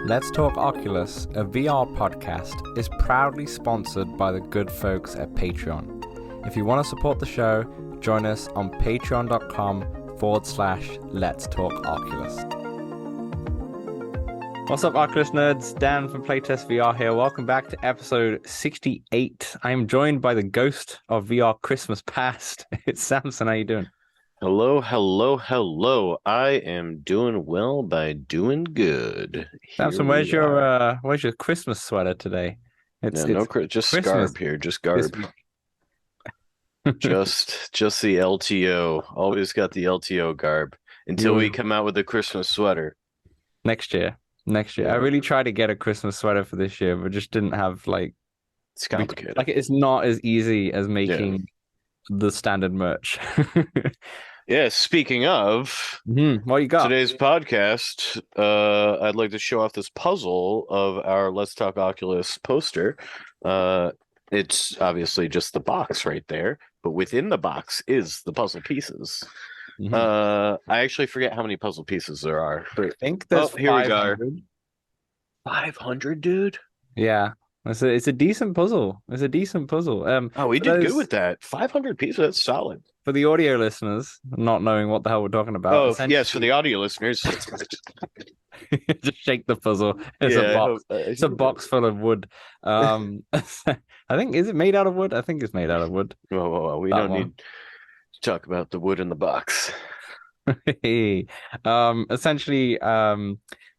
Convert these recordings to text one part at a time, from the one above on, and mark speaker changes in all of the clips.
Speaker 1: Let's Talk Oculus, a VR podcast, is proudly sponsored by the good folks at Patreon. If you want to support the show, join us on patreon.com/Let's Talk Oculus. What's up, Oculus nerds? Dan from Playtest VR here. Welcome back to episode 68. I am joined by the ghost of VR Christmas past. It's Samson. How you doing?
Speaker 2: Hello. I am doing well by doing good.
Speaker 1: Samson, where's your Christmas sweater today?
Speaker 2: Just
Speaker 1: Christmas
Speaker 2: garb here, just garb. just the LTO. Always got the LTO garb until we come out with the Christmas sweater.
Speaker 1: Next year. I really tried to get a Christmas sweater for this year, but just didn't have
Speaker 2: it's complicated.
Speaker 1: It's not as easy as making the standard merch.
Speaker 2: Yeah, speaking of
Speaker 1: what you got?
Speaker 2: Today's podcast, I'd like to show off this puzzle of our Let's Talk Oculus poster. It's obviously just the box right there, but within the box is the puzzle pieces. I actually forget how many puzzle pieces there are. But
Speaker 1: I think there's 500.
Speaker 2: We go. 500, dude?
Speaker 1: Yeah. It's a decent puzzle. We did good with
Speaker 2: that. 500 pieces, that's solid.
Speaker 1: For the audio listeners, not knowing what the hell we're talking about.
Speaker 2: Oh, yes, for the audio listeners.
Speaker 1: Just shake the puzzle. It's a box full of wood. I think, is it made out of wood? I think it's made out of wood.
Speaker 2: Well, we don't need to talk about the wood in the box.
Speaker 1: Essentially,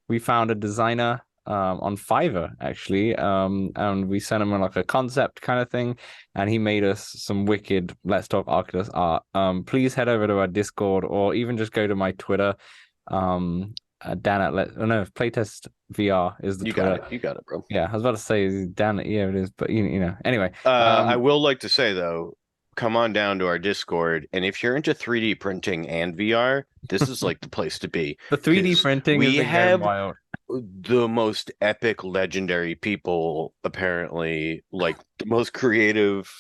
Speaker 1: we found a designer on Fiverr, actually, and we sent him a concept kind of thing, and he made us some wicked Let's Talk Oculus art. Please head over to our Discord, or even just go to my Twitter. Dan at Playtest VR is the Twitter.
Speaker 2: You got it, bro.
Speaker 1: Yeah, I was about to say Dan. Yeah, it is, but you know. Anyway,
Speaker 2: I will like to say though, come on down to our Discord, and if you're into 3D printing and VR, this is like the place to be.
Speaker 1: The 3D printing is wild.
Speaker 2: The most epic, legendary people, apparently, like the most creative,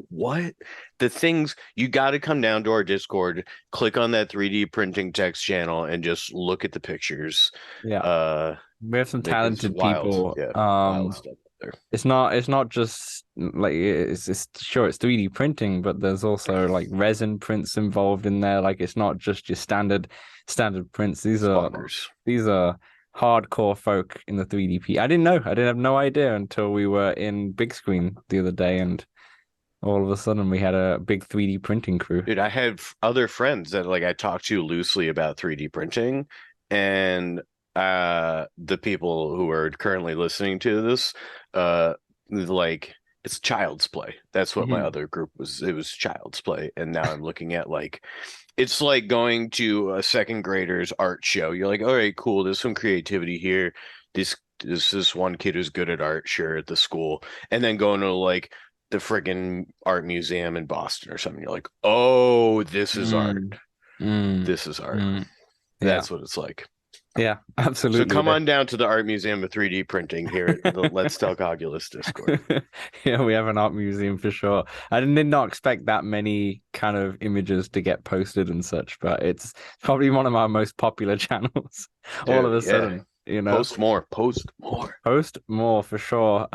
Speaker 2: what? The things, you got to come down to our Discord, click on that 3D printing text channel, and just look at the pictures.
Speaker 1: Yeah. We have some talented people.
Speaker 2: Yeah, wild stuff there.
Speaker 1: It's not just it's 3D printing, but there's also resin prints involved in there. It's not just your standard prints. These are hardcore folk in the 3D. I didn't have no idea until we were in big screen the other day, and all of a sudden we had a big 3D printing crew.
Speaker 2: Dude, I had other friends that I talked to loosely about 3D printing, and the people who are currently listening to this, it's child's play. That's what my other group was. It was child's play, and now I'm looking at it's like going to a second grader's art show. You're like, all right, cool. There's some creativity here. This one kid who's good at art, sure, at the school, and then going to the friggin' art museum in Boston or something. You're like, oh, this is art. This is art. That's what it's like.
Speaker 1: Yeah, absolutely.
Speaker 2: So come on down to the Art Museum of 3D Printing here at the Let's Talk Oculus Discord.
Speaker 1: Yeah, we have an art museum for sure. I did not expect that many kind of images to get posted and such, but it's probably one of our most popular channels. All of a sudden,
Speaker 2: Post more
Speaker 1: for sure.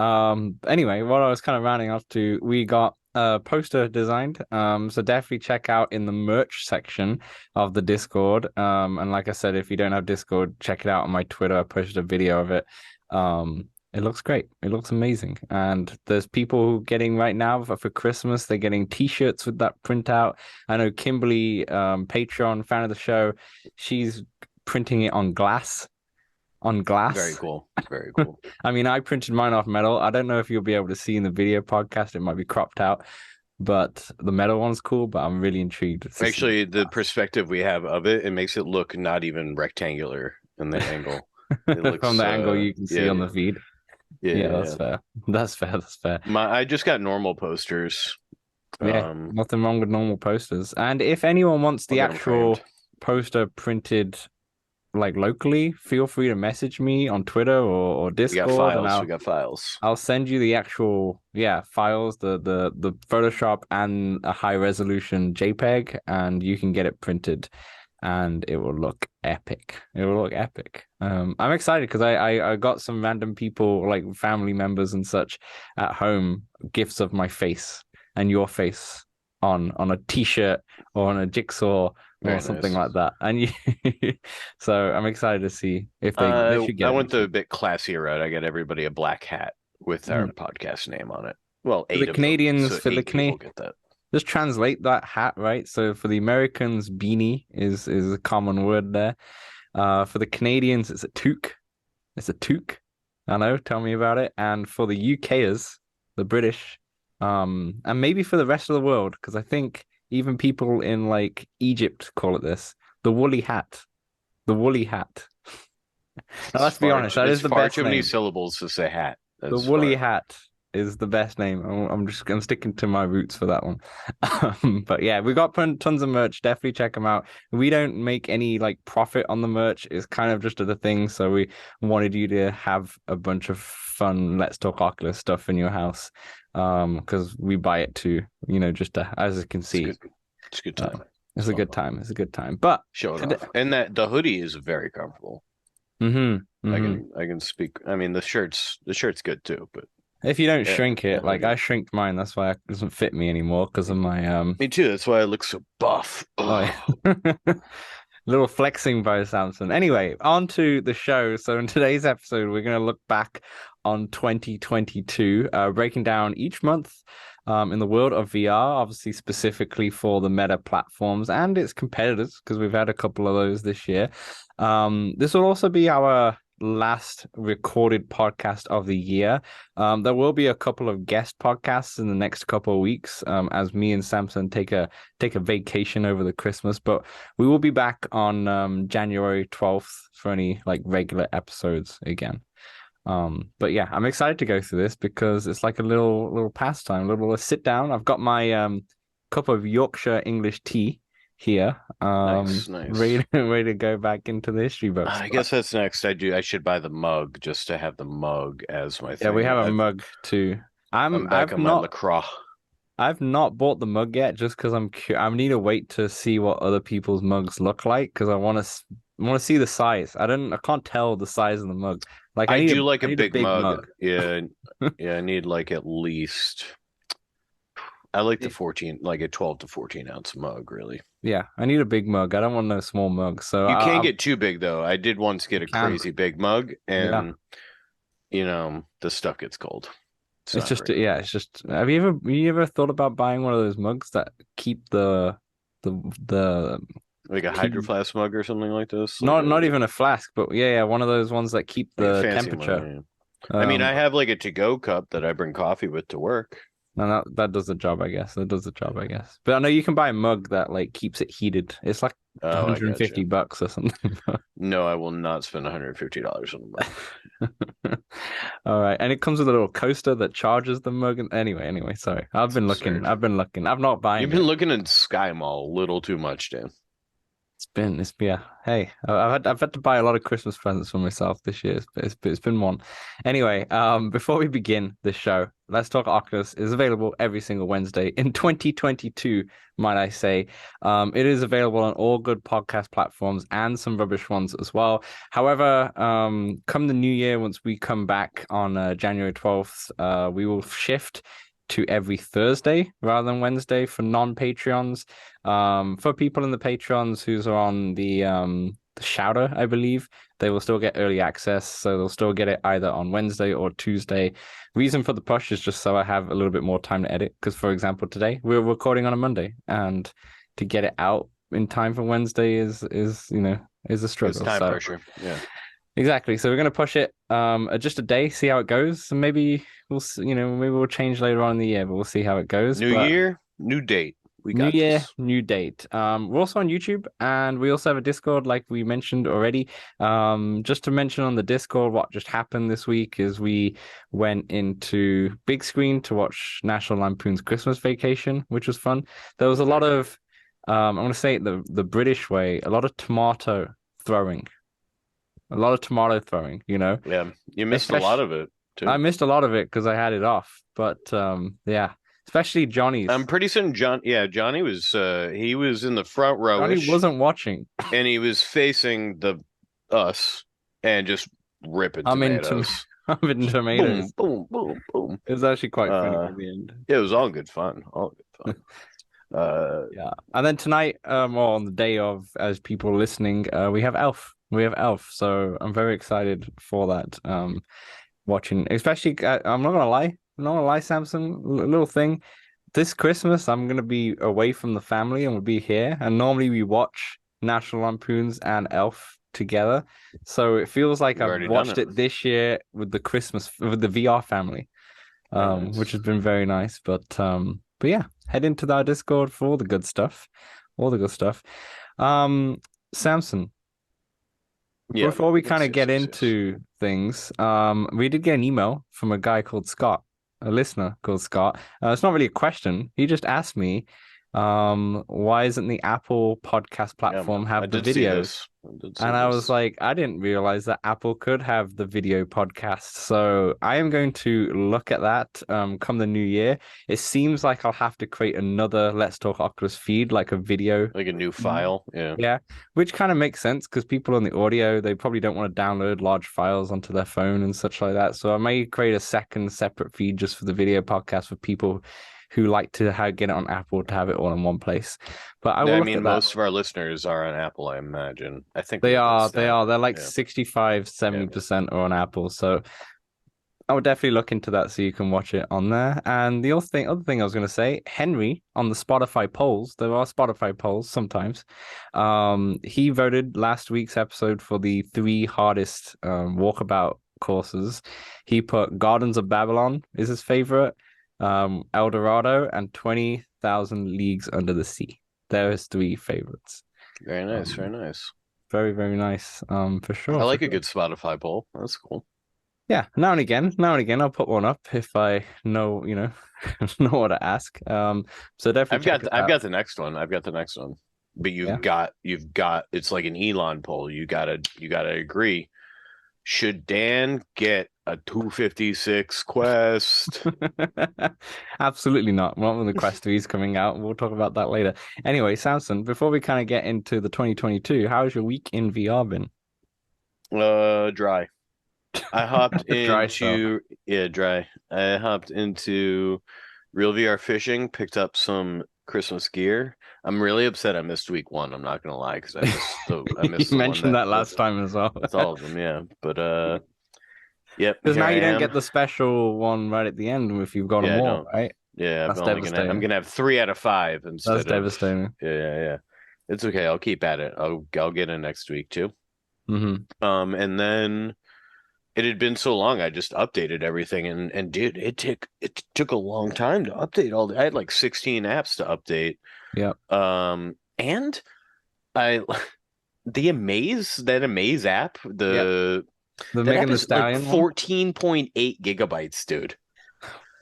Speaker 1: Anyway, what I was kind of rounding off to, we got a poster designed, so definitely check out in the merch section of the Discord, and like I said, if you don't have Discord, check it out on my Twitter. I posted a video of it. It looks great. It looks amazing. And there's people getting right now for Christmas, they're getting t-shirts with that printout. I know Kimberly, Patreon fan of the show, she's printing it on glass. Very cool. I mean, I printed mine off metal. I don't know if you'll be able to see in the video podcast. It might be cropped out, but the metal one's cool. But I'm really intrigued.
Speaker 2: Actually, the perspective we have of it makes it look not even rectangular in the angle. It looks,
Speaker 1: from the angle you can see on the feed. Yeah, that's fair.
Speaker 2: I just got normal posters.
Speaker 1: Yeah, nothing wrong with normal posters. And if anyone wants the actual poster printed locally, feel free to message me on Twitter or Discord.
Speaker 2: We got files.
Speaker 1: I'll send you the actual files, the Photoshop and a high resolution JPEG, and you can get it printed and it will look epic. It will look epic. I'm excited because I got some random people, like family members and such, at home, gifts of my face and your face on a t-shirt or on a jigsaw or
Speaker 2: Very
Speaker 1: something
Speaker 2: nice.
Speaker 1: like that. And you, so I'm excited to see if they should
Speaker 2: I
Speaker 1: get it
Speaker 2: went the
Speaker 1: actually.
Speaker 2: bit classier route. I got everybody a black hat with our
Speaker 1: Mhm.
Speaker 2: podcast name on it. Well,
Speaker 1: For the
Speaker 2: eight of them,
Speaker 1: Canadians,
Speaker 2: so
Speaker 1: for the
Speaker 2: eight people
Speaker 1: Canadian,
Speaker 2: get that.
Speaker 1: just translate that hat, right? So for the Americans, beanie is a common word there. For the Canadians, it's a toque. It's a toque. I know. Tell me about it. And for the UKers, the British, and maybe for the rest of the world, because I think even people in like Egypt call it this, the woolly hat. The woolly hat. Now let's be honest, that
Speaker 2: It's
Speaker 1: is the
Speaker 2: far
Speaker 1: best
Speaker 2: too many
Speaker 1: name.
Speaker 2: syllables to say hat.
Speaker 1: The
Speaker 2: That's
Speaker 1: woolly
Speaker 2: far.
Speaker 1: hat is the best name. I'm sticking to my roots for that one. But yeah, we got tons of merch. Definitely check them out. We don't make any like profit on the merch. It's kind of just a thing. So we wanted you to have a bunch of fun Let's Talk Oculus stuff in your house. Because we buy it too, just as you can
Speaker 2: It's
Speaker 1: see.
Speaker 2: good. It's a good
Speaker 1: Uh,
Speaker 2: time.
Speaker 1: it's
Speaker 2: It's
Speaker 1: a
Speaker 2: fun.
Speaker 1: good time. It's a good time. But
Speaker 2: Show it
Speaker 1: today,
Speaker 2: off. And that the hoodie is very comfortable.
Speaker 1: hmm hmm
Speaker 2: I can speak. I mean, the shirt's good too, but
Speaker 1: If you don't
Speaker 2: yeah,
Speaker 1: shrink
Speaker 2: the
Speaker 1: it, like I
Speaker 2: hoodie.
Speaker 1: shrinked mine, that's why it doesn't fit me anymore because of my
Speaker 2: Me too. That's why I look so buff.
Speaker 1: oh
Speaker 2: Oh,
Speaker 1: yeah. Little flexing by Samson. Anyway, on to the show. So in today's episode, we're going to look back on 2022, breaking down each month in the world of VR, obviously specifically for the meta platforms and its competitors, because we've had a couple of those this year. This will also be our last recorded podcast of the year. There will be a couple of guest podcasts in the next couple of weeks, as me and Samson take a vacation over the Christmas, but we will be back on January 12th for any like regular episodes again. But yeah, I'm excited to go through this because it's like a little pastime, a little sit down. I've got my cup of Yorkshire English tea here,
Speaker 2: nice,
Speaker 1: ready
Speaker 2: nice.
Speaker 1: ready to go back into the history books.
Speaker 2: I
Speaker 1: But
Speaker 2: guess that's next. I should buy the mug just to have the mug as my
Speaker 1: yeah, we
Speaker 2: thing.
Speaker 1: have a mug too.
Speaker 2: I'm back on my LaCroix.
Speaker 1: I've not bought the mug yet just because I need to wait to see what other people's mugs look like because I want to see the size. I can't tell the size of the mug. Like
Speaker 2: I do like
Speaker 1: I
Speaker 2: a
Speaker 1: need a
Speaker 2: big
Speaker 1: big
Speaker 2: mug.
Speaker 1: mug.
Speaker 2: Yeah, yeah. I need like at least. I like the 14, like a 12 to 14 ounce mug. Really,
Speaker 1: Yeah, I need a big mug. I don't want no small mug. So
Speaker 2: you can't get too big though. I did once get
Speaker 1: you
Speaker 2: a
Speaker 1: can.
Speaker 2: crazy big mug,
Speaker 1: Yeah.
Speaker 2: and the stuff gets cold. It's
Speaker 1: It's
Speaker 2: not
Speaker 1: just
Speaker 2: very
Speaker 1: yeah,
Speaker 2: cool.
Speaker 1: it's just have you ever thought about buying one of those mugs that keep the
Speaker 2: Like a hydro
Speaker 1: key
Speaker 2: flask mug or something like this,
Speaker 1: not even a flask, but yeah, one of those ones that keep
Speaker 2: like a
Speaker 1: the
Speaker 2: fancy one.
Speaker 1: temperature.
Speaker 2: Yeah. I mean, I
Speaker 1: Um
Speaker 2: have like a to-go cup that I bring coffee with to work.
Speaker 1: And that does the job, I guess. That does the job, I guess. But I know you can buy a mug that like keeps it heated. It's like
Speaker 2: Oh, I got you.
Speaker 1: $150 or something.
Speaker 2: No, I will not spend $150 on a mug.
Speaker 1: All right. And it comes with a little coaster that charges the mug. Anyway, sorry. I've
Speaker 2: It's
Speaker 1: been looking.
Speaker 2: absurd.
Speaker 1: I've been looking. I'm not
Speaker 2: You've
Speaker 1: buying
Speaker 2: been
Speaker 1: it.
Speaker 2: looking in Sky Mall a little too much, Dan.
Speaker 1: It's yeah. Hey, I've had to buy a lot of Christmas presents for myself this year. It's been one. Anyway, before we begin the show, Let's Talk Oculus is available every single Wednesday in 2022, might I say. It is available on all good podcast platforms and some rubbish ones as well. However, come the new year, once we come back on January 12th, we will shift to every Thursday rather than Wednesday for non-Patreons. For people in the Patreons who's on the Shouter, I believe, they will still get early access, so they'll still get it either on Wednesday or Tuesday. Reason for the push is just so I have a little bit more time to edit. Because, for example, today we're recording on a Monday, and to get it out in time for Wednesday is a
Speaker 2: It's
Speaker 1: struggle.
Speaker 2: time
Speaker 1: So
Speaker 2: pressure. Yeah.
Speaker 1: exactly. So we're gonna push it just a day, see how it goes, and maybe maybe we'll change later on in the year, but we'll see how it goes.
Speaker 2: New
Speaker 1: But
Speaker 2: year, new date. We
Speaker 1: new
Speaker 2: got
Speaker 1: year,
Speaker 2: this.
Speaker 1: new date. We're also on YouTube and we also have a Discord, like we mentioned already. Just to mention on the Discord, what just happened this week is we went into big screen to watch National Lampoon's Christmas Vacation, which was fun. There was a lot
Speaker 2: Very
Speaker 1: of, I'm gonna say it the British way, a lot of tomato throwing, a lot of tomato throwing.
Speaker 2: Yeah. You missed a lot
Speaker 1: Especially,
Speaker 2: of it
Speaker 1: I
Speaker 2: too.
Speaker 1: missed a lot of it because I had it off, but yeah. especially Johnny's.
Speaker 2: I'm pretty certain Johnny was he was in the front
Speaker 1: Johnny
Speaker 2: rowish
Speaker 1: wasn't watching.
Speaker 2: and he was facing the us and just ripping
Speaker 1: I'm into
Speaker 2: tomatoes.
Speaker 1: I'm in
Speaker 2: Just boom,
Speaker 1: tomatoes.
Speaker 2: boom, boom, boom.
Speaker 1: It was actually quite funny
Speaker 2: Uh
Speaker 1: at the end.
Speaker 2: it was all good fun. All good fun.
Speaker 1: Yeah. And then tonight, or on the day of, as people listening, we have Elf. We have Elf. So I'm very excited for that. Watching, especially, I'm not gonna lie. I'm not gonna lie, Samson. Little thing. This Christmas, I'm gonna be away from the family and we'll be here. And normally we watch National Lampoons and Elf together. So it feels like
Speaker 2: We've
Speaker 1: I've
Speaker 2: already done
Speaker 1: watched
Speaker 2: it.
Speaker 1: it this year with the VR family,
Speaker 2: Very
Speaker 1: which
Speaker 2: nice.
Speaker 1: has been very nice. But yeah, head into our Discord for all the good stuff, all the good stuff. Um, Samson,
Speaker 2: Yeah.
Speaker 1: before we kind
Speaker 2: Yes,
Speaker 1: of
Speaker 2: yes,
Speaker 1: get
Speaker 2: yes, yes.
Speaker 1: into things, we did get an email from a guy called Scott, a listener called Scott. It's not really a question. He just asked me, why isn't the Apple podcast
Speaker 2: Yeah,
Speaker 1: platform
Speaker 2: man. I
Speaker 1: have the
Speaker 2: did see
Speaker 1: videos?
Speaker 2: this. I did see
Speaker 1: And I was
Speaker 2: this.
Speaker 1: like, I didn't realize that Apple could have the video podcast. So I am going to look at that come the new year. It seems like I'll have to create another Let's Talk Oculus feed, like a video
Speaker 2: Like a new
Speaker 1: feed.
Speaker 2: file. Yeah.
Speaker 1: Yeah, which kind of makes sense because people on the audio, they probably don't want to download large files onto their phone and such like that. So I may create a second separate feed just for the video podcast for people who like to get it on Apple to have it all in one place. But I will
Speaker 2: I
Speaker 1: look
Speaker 2: mean,
Speaker 1: at that.
Speaker 2: most of our listeners are on Apple, I imagine. I think we
Speaker 1: They
Speaker 2: have that
Speaker 1: are, they
Speaker 2: stat.
Speaker 1: are. They're like
Speaker 2: Yeah.
Speaker 1: 65,
Speaker 2: Yeah.
Speaker 1: 70% are on Apple. So I would definitely look into that so you can watch it on there. And the other thing I was going to say, Henry on the Spotify polls, there are Spotify polls sometimes. He voted last week's episode for the three hardest walkabout courses. He put Gardens of Babylon is his favorite, El Dorado, and 20,000 Leagues Under the Sea. They're his three favorites.
Speaker 2: Very nice. Very
Speaker 1: Um,
Speaker 2: nice.
Speaker 1: very, very nice. For
Speaker 2: I
Speaker 1: sure, for
Speaker 2: like a
Speaker 1: sure.
Speaker 2: good Spotify poll. That's cool.
Speaker 1: Yeah, now and again, I'll put one up if I know, know what to ask. So definitely check it
Speaker 2: I've
Speaker 1: out.
Speaker 2: got the next one. I've got the next one. But
Speaker 1: Yeah.
Speaker 2: you've got it's like an Elon poll. You gotta agree. Should Dan get a 256 Quest?
Speaker 1: Absolutely not. Not when the Quest 3 is coming out. We'll talk about that later. Anyway, Samson, before we kind of get into the 2022, how's your week in VR been?
Speaker 2: Dry. I hopped
Speaker 1: Dry spell.
Speaker 2: into dry. I hopped into Real VR Fishing, picked up some Christmas gear. I'm really upset I missed week one. I'm not gonna lie, because I
Speaker 1: You
Speaker 2: missed the one
Speaker 1: mentioned
Speaker 2: that
Speaker 1: that last time as well.
Speaker 2: with all of them, yeah. But yep,
Speaker 1: Because
Speaker 2: here
Speaker 1: now
Speaker 2: I
Speaker 1: you don't
Speaker 2: am.
Speaker 1: get the special one right at the end if you've got them
Speaker 2: Yeah, I
Speaker 1: all,
Speaker 2: don't.
Speaker 1: right?
Speaker 2: Yeah,
Speaker 1: That's
Speaker 2: I'm
Speaker 1: devastating.
Speaker 2: gonna have 3 out of 5
Speaker 1: That's
Speaker 2: instead of
Speaker 1: devastating.
Speaker 2: yeah. It's okay. I'll keep at it. I'll get in next week too.
Speaker 1: Hmm.
Speaker 2: And then it had been so long, I just updated everything, and dude, it took a long time to update all. I had like 16 apps to update.
Speaker 1: Yeah.
Speaker 2: And I that Amaze app,
Speaker 1: Yeah. The
Speaker 2: that
Speaker 1: Megan
Speaker 2: app
Speaker 1: the
Speaker 2: is like
Speaker 1: Stallion one.
Speaker 2: 14.8 gigabytes, dude.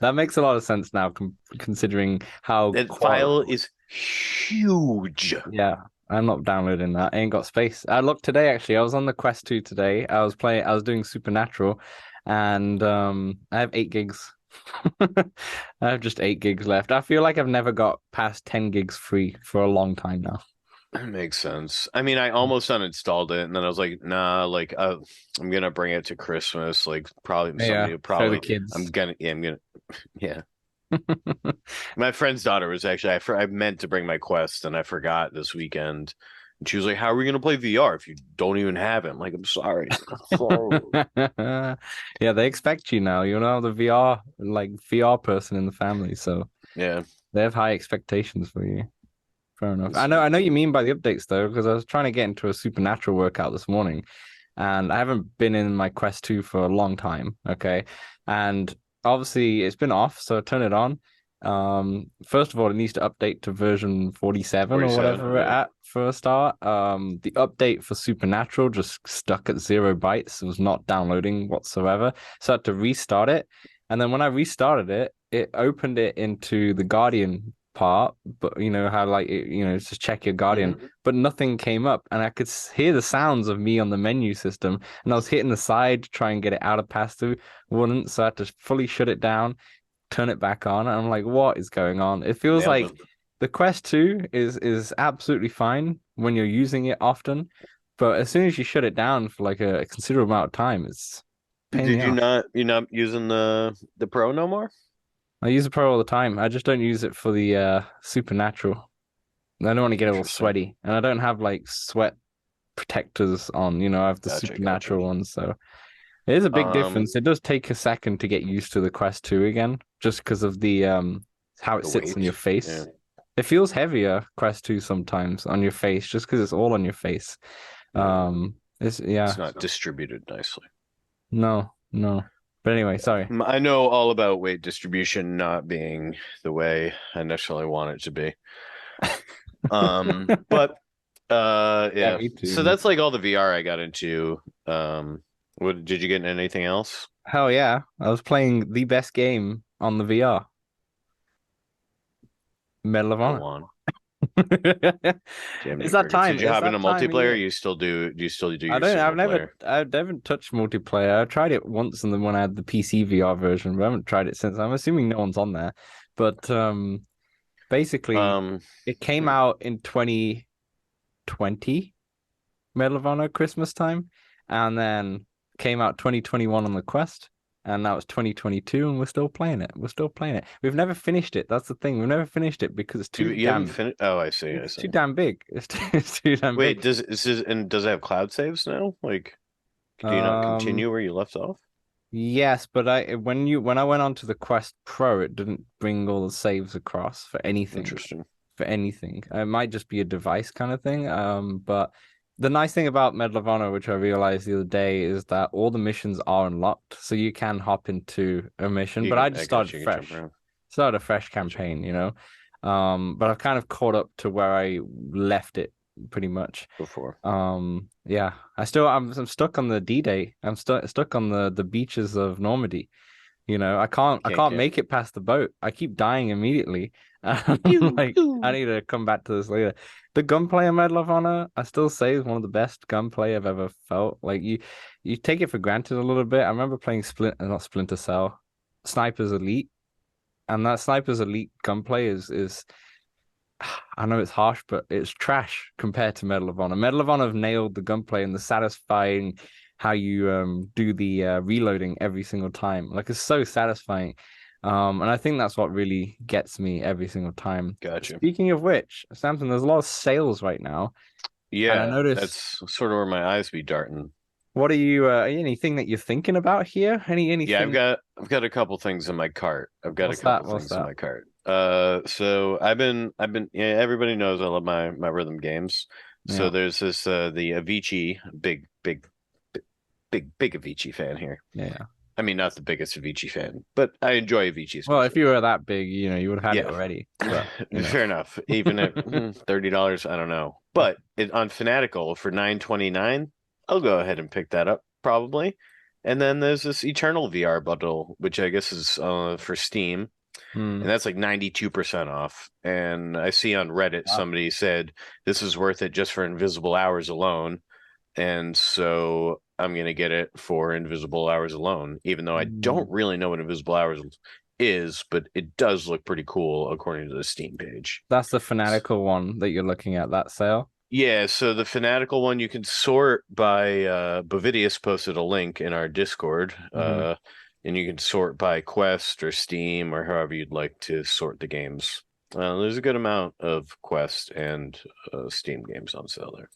Speaker 1: That makes a lot of sense now, considering how
Speaker 2: That file is huge.
Speaker 1: Yeah, I'm not downloading that. I ain't got space. I looked today actually. I was on the Quest 2 today. I was doing Supernatural, and I have 8 gigs. I have just 8 gigs left. I feel like I've never got past 10 gigs free for a long time now.
Speaker 2: That makes sense. I mean, I almost uninstalled it, and then I was like, nah, like I'm gonna bring it to Christmas. Like, probably
Speaker 1: Yeah,
Speaker 2: somebody
Speaker 1: show the
Speaker 2: probably
Speaker 1: kids.
Speaker 2: I'm gonna yeah. My friend's daughter was actually I meant to bring my Quest, and I forgot this weekend. And she was like, "How are we gonna play VR if you don't even have it?" I'm like, "I'm sorry."
Speaker 1: Yeah, they expect you now. You're now the VR person in the family, so
Speaker 2: Yeah,
Speaker 1: they have high expectations for you. Fair enough.
Speaker 2: it's
Speaker 1: I
Speaker 2: like
Speaker 1: know you mean by the updates though, because I was trying to get into a supernatural workout this morning, and I haven't been in my Quest 2 for a long time. Okay. And obviously it's been off, so I turn it on. First of all, it needs to update to version 47 or
Speaker 2: 47.
Speaker 1: whatever we're
Speaker 2: Yeah,
Speaker 1: at for a start. The update for Supernatural just stuck at 0 bytes. It was not downloading whatsoever. So I had to restart it. And then when I restarted it, it opened it into the Guardian part, but you know how like just check your Guardian,
Speaker 2: hmm
Speaker 1: but nothing came up, and I could hear the sounds of me on the menu system, and I was hitting the side to try and get it out of pass through, wouldn't, so I had to fully shut it down, turn it back on, and I'm like, what is going on? It feels
Speaker 2: Nailed
Speaker 1: like
Speaker 2: it.
Speaker 1: the Quest 2 is absolutely fine when you're using it often, but as soon as you shut it down for like a considerable amount of time, it's a pain in the
Speaker 2: Did you
Speaker 1: ass.
Speaker 2: not? You're not using the Pro no more?
Speaker 1: I use the Pro all the time. I just don't use it for the supernatural. I don't want to get all
Speaker 2: Interesting.
Speaker 1: sweaty, and I don't have like sweat protectors on. I have the
Speaker 2: Gotcha, gotcha.
Speaker 1: supernatural ones, so it is a big
Speaker 2: Um,
Speaker 1: difference. It does take a second to get used to the Quest 2 again, just because of the how it
Speaker 2: the
Speaker 1: sits on your
Speaker 2: weight. Yeah,
Speaker 1: face. It feels heavier, Quest 2 sometimes on your face, just because it's all on your face.
Speaker 2: yeah.
Speaker 1: It's
Speaker 2: It's
Speaker 1: yeah,
Speaker 2: not distributed nicely.
Speaker 1: no, no. But anyway, sorry.
Speaker 2: I know all about weight distribution not being the way I necessarily want it to be. But
Speaker 1: Yeah,
Speaker 2: yeah.
Speaker 1: me too,
Speaker 2: So
Speaker 1: me
Speaker 2: that's
Speaker 1: too.
Speaker 2: like all the VR I got into. What did you get into anything else?
Speaker 1: Hell yeah. I was playing the best game on the VR, Medal of
Speaker 2: Go
Speaker 1: Honor.
Speaker 2: on. Do you have any
Speaker 1: It's that
Speaker 2: crickets?
Speaker 1: time.
Speaker 2: Did you
Speaker 1: It's
Speaker 2: hop into
Speaker 1: that time of
Speaker 2: multiplayer?
Speaker 1: year.
Speaker 2: You still do you still do
Speaker 1: I
Speaker 2: your
Speaker 1: don't.
Speaker 2: single player?
Speaker 1: I've never touched multiplayer. I tried it once, and then when I had the PC VR version, but I haven't tried it since. I'm assuming no one's on there. But basically,
Speaker 2: Um,
Speaker 1: it came
Speaker 2: hmm.
Speaker 1: out in 2020, Medal of Honor Christmas time, and then came out 2021 on the Quest, and now it's 2022, and we're still playing it. We're still playing it. We've never finished it. That's the thing. We've never finished it because
Speaker 2: You haven't finished? Oh, I see, I
Speaker 1: it's
Speaker 2: see.
Speaker 1: too damn big. It's too damn big.
Speaker 2: Wait, does it have cloud saves now? Like, do you not
Speaker 1: Um,
Speaker 2: continue where you left off?
Speaker 1: yes, but when I went on to the Quest Pro, it didn't bring all the saves across for anything.
Speaker 2: Interesting.
Speaker 1: For anything. It might just be a device kind of thing. But the nice thing about Medal of Honor, which I realized the other day, is that all the missions are unlocked, so you can hop into a mission. But I just
Speaker 2: I guess
Speaker 1: started
Speaker 2: you can jump
Speaker 1: fresh,
Speaker 2: around.
Speaker 1: started a fresh
Speaker 2: Gotcha.
Speaker 1: campaign. But I've kind of caught up to where I left it pretty much.
Speaker 2: Before.
Speaker 1: Yeah, I'm stuck on the D-Day. I'm stuck on the beaches of Normandy. I
Speaker 2: Can't
Speaker 1: can't
Speaker 2: get.
Speaker 1: make it past the boat. I keep dying immediately.
Speaker 2: Pew,
Speaker 1: Like I
Speaker 2: pew.
Speaker 1: need to come back to this later. The gunplay in Medal of Honor, I still say is one of the best gunplay I've ever felt. Like you take it for granted a little bit. I remember playing not Splinter Cell, Sniper's Elite, and that Sniper's Elite gunplay is I know it's harsh, but it's trash compared to Medal of Honor. Medal of Honor have nailed the gunplay and the satisfying how you do the reloading every single time. Like it's so satisfying. And I think that's what really gets me every single time.
Speaker 2: Gotcha.
Speaker 1: Speaking of which, Samson, there's a lot of sales right now, and I
Speaker 2: Yeah,
Speaker 1: noticed.
Speaker 2: that's sort of where my eyes be darting.
Speaker 1: What are you? Anything that you're thinking about here?
Speaker 2: Yeah,
Speaker 1: Anything?
Speaker 2: I've got a couple things in my cart. I've got a
Speaker 1: What's that?
Speaker 2: couple
Speaker 1: What's
Speaker 2: things in
Speaker 1: that?
Speaker 2: my cart. So I've been yeah, everybody knows I love my rhythm games. So
Speaker 1: Yeah,
Speaker 2: there's this the Avicii big Avicii fan here.
Speaker 1: yeah.
Speaker 2: I mean, not the biggest Avicii fan, but I enjoy Avicii's
Speaker 1: Well, if
Speaker 2: music.
Speaker 1: you were that big, you would have had it
Speaker 2: Yeah,
Speaker 1: already. But
Speaker 2: fair enough. Even at $30, I don't know. But on Fanatical for 9.29, I'll go ahead and pick that up probably. And then there's this Eternal VR bundle, which I guess is for Steam, and
Speaker 1: Hmm.
Speaker 2: that's like 92% off. And I see on Reddit
Speaker 1: Wow.
Speaker 2: somebody said this is worth it just for Invisible Hours alone. And so I'm gonna get it for Invisible Hours alone, even though I don't
Speaker 1: Hmm.
Speaker 2: really know what Invisible Hours is, but it does look pretty cool according to the Steam page.
Speaker 1: That's the fanatical one that you're looking at, that sale.
Speaker 2: Yeah, so the Fanatical one you can sort by Bovidius posted a link in our Discord,
Speaker 1: Hmm.
Speaker 2: and you can sort by Quest or Steam or however you'd like to sort the games. There's a good amount of Quest and Steam games on sale there.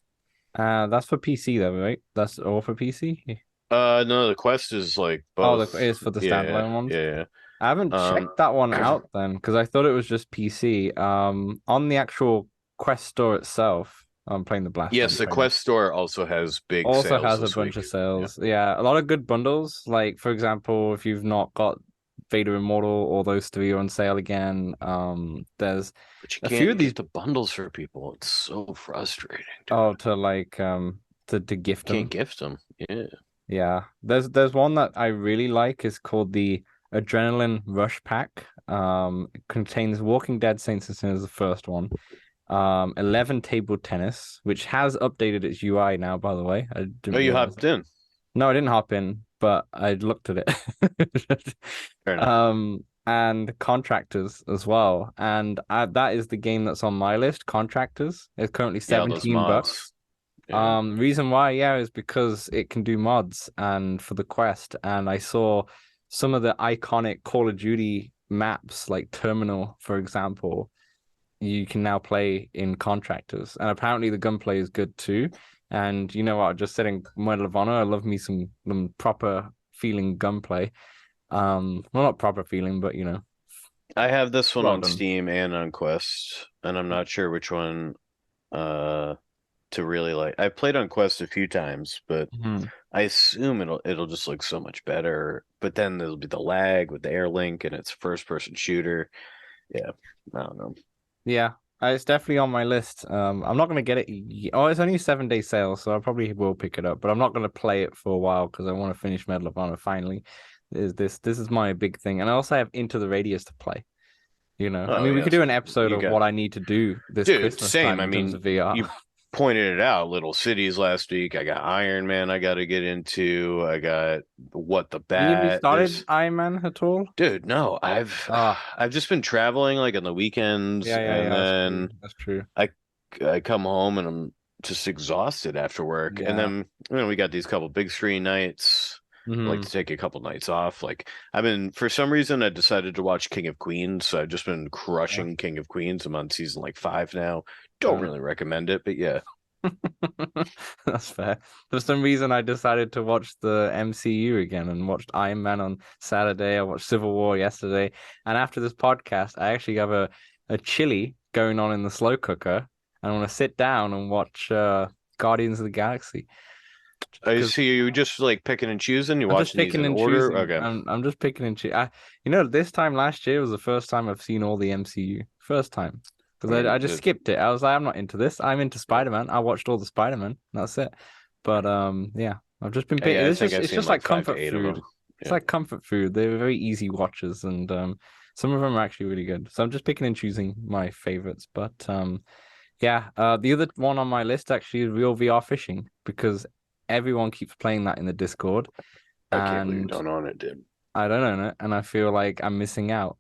Speaker 1: That's for PC though, right? That's all for PC?
Speaker 2: No, the Quest is like
Speaker 1: Oh,
Speaker 2: both.
Speaker 1: it is for the
Speaker 2: Yeah,
Speaker 1: standalone ones.
Speaker 2: yeah.
Speaker 1: I haven't
Speaker 2: Um,
Speaker 1: checked that one out then because I thought it was just PC. On the actual Quest store itself, I'm playing the Blast
Speaker 2: yes,
Speaker 1: Zone
Speaker 2: the
Speaker 1: right now.
Speaker 2: Quest store also has big
Speaker 1: Also
Speaker 2: sales
Speaker 1: has a
Speaker 2: this
Speaker 1: bunch of
Speaker 2: week. Yeah,
Speaker 1: sales. Yeah, a lot of good bundles. Like for example, if you've not got Vader Immortal, all those three are on sale again. There's
Speaker 2: but you
Speaker 1: a few of
Speaker 2: can't
Speaker 1: these.
Speaker 2: get the bundles for people. It's so frustrating, dude.
Speaker 1: Oh, to like to gift
Speaker 2: Can't
Speaker 1: them.
Speaker 2: gift them. Yeah.
Speaker 1: Yeah. There's one that I really like is called the Adrenaline Rush Pack. It contains Walking Dead Saints and Sinners, the first one. 11 table tennis, which has updated its UI now, by the way. I
Speaker 2: Oh,
Speaker 1: didn't
Speaker 2: you
Speaker 1: realize
Speaker 2: hopped
Speaker 1: that.
Speaker 2: in.
Speaker 1: No, I didn't hop in, but I looked at it.
Speaker 2: Fair enough.
Speaker 1: Um, and Contractors as well. And that is the game that's on my list. Contractors. It's currently
Speaker 2: Yeah, all those mods.
Speaker 1: $17.
Speaker 2: Yeah.
Speaker 1: Reason why, yeah, is because it can do mods and for the quest. And I saw some of the iconic Call of Duty maps, like Terminal, for example, you can now play in Contractors. And apparently the gunplay is good too. And you know what? Just setting Medal of Honor, I love me some proper feeling gunplay. Well, not proper feeling, but
Speaker 2: I have this one
Speaker 1: well
Speaker 2: on
Speaker 1: done.
Speaker 2: Steam and on Quest, and I'm not sure which one uh to really like. I played on Quest a few times, but
Speaker 1: Mhm.
Speaker 2: I assume it'll just look so much better. But then there'll be the lag with the air link and it's a first person shooter. Yeah, I don't know.
Speaker 1: Yeah, it's definitely on my list. I'm not gonna get it. Oh, it's only a 7 day sale, so I probably will pick it up. But I'm not gonna play it for a while because I want to finish Medal of Honor finally. This is my big thing, and I also have Into the Radius to play. I
Speaker 2: Oh
Speaker 1: mean, we could
Speaker 2: yes,
Speaker 1: do an episode
Speaker 2: you
Speaker 1: of
Speaker 2: got
Speaker 1: what I need to do this
Speaker 2: dude.
Speaker 1: Christmas
Speaker 2: Same.
Speaker 1: time
Speaker 2: I
Speaker 1: in terms
Speaker 2: mean,
Speaker 1: of VR.
Speaker 2: you pointed it out. Little Cities last week. I got Iron Man. I got to get into. I got What the
Speaker 1: Have you
Speaker 2: Bat.
Speaker 1: started
Speaker 2: There's
Speaker 1: Iron Man at all?
Speaker 2: dude. No, I've
Speaker 1: Ah,
Speaker 2: I've just been traveling like on the weekends, and
Speaker 1: yeah, that's true.
Speaker 2: then
Speaker 1: That's true.
Speaker 2: I I come home and I'm just exhausted after work. And
Speaker 1: Yeah.
Speaker 2: then we got these couple big screen nights. I like
Speaker 1: Hmm.
Speaker 2: to take a couple nights off. Like I've been for some reason I decided to watch King of Queens, so I've just been
Speaker 1: Yeah,
Speaker 2: crushing King of Queens. I'm on season like 5 now. Don't
Speaker 1: fair
Speaker 2: really
Speaker 1: enough.
Speaker 2: recommend it, but yeah.
Speaker 1: That's fair. For some reason, I decided to watch the MCU again and watched Iron Man on Saturday. I watched Civil War yesterday. And after this podcast, I actually have a chili going on in the slow cooker. And I want to sit down and watch Guardians of the Galaxy.
Speaker 2: I
Speaker 1: Because
Speaker 2: see you just like picking and choosing. You
Speaker 1: I'm just
Speaker 2: watching these
Speaker 1: picking
Speaker 2: in
Speaker 1: and
Speaker 2: order?
Speaker 1: choosing.
Speaker 2: Okay.
Speaker 1: I'm just picking and choosing. This time last year was the first time I've seen all the MCU. First time.
Speaker 2: I
Speaker 1: Because I
Speaker 2: mean,
Speaker 1: just skipped it. I was like, I'm not into this. I'm into
Speaker 2: yeah.
Speaker 1: Spider-Man. I watched all the Spider-Man. That's it. But yeah, I've just been
Speaker 2: Yeah, I
Speaker 1: it's
Speaker 2: think
Speaker 1: just
Speaker 2: I've
Speaker 1: it's
Speaker 2: seen
Speaker 1: just
Speaker 2: like
Speaker 1: like
Speaker 2: 5 to
Speaker 1: comfort
Speaker 2: 8 of
Speaker 1: food.
Speaker 2: them.
Speaker 1: It's
Speaker 2: Yeah.
Speaker 1: like comfort food. They're very easy watches and some of them are actually really good. So I'm just picking and choosing my favorites. But yeah, the other one on my list actually is real VR fishing because everyone keeps playing that in the Discord
Speaker 2: I can't believe you
Speaker 1: and
Speaker 2: don't own it, dude.
Speaker 1: I don't own it, and I feel like I'm missing out.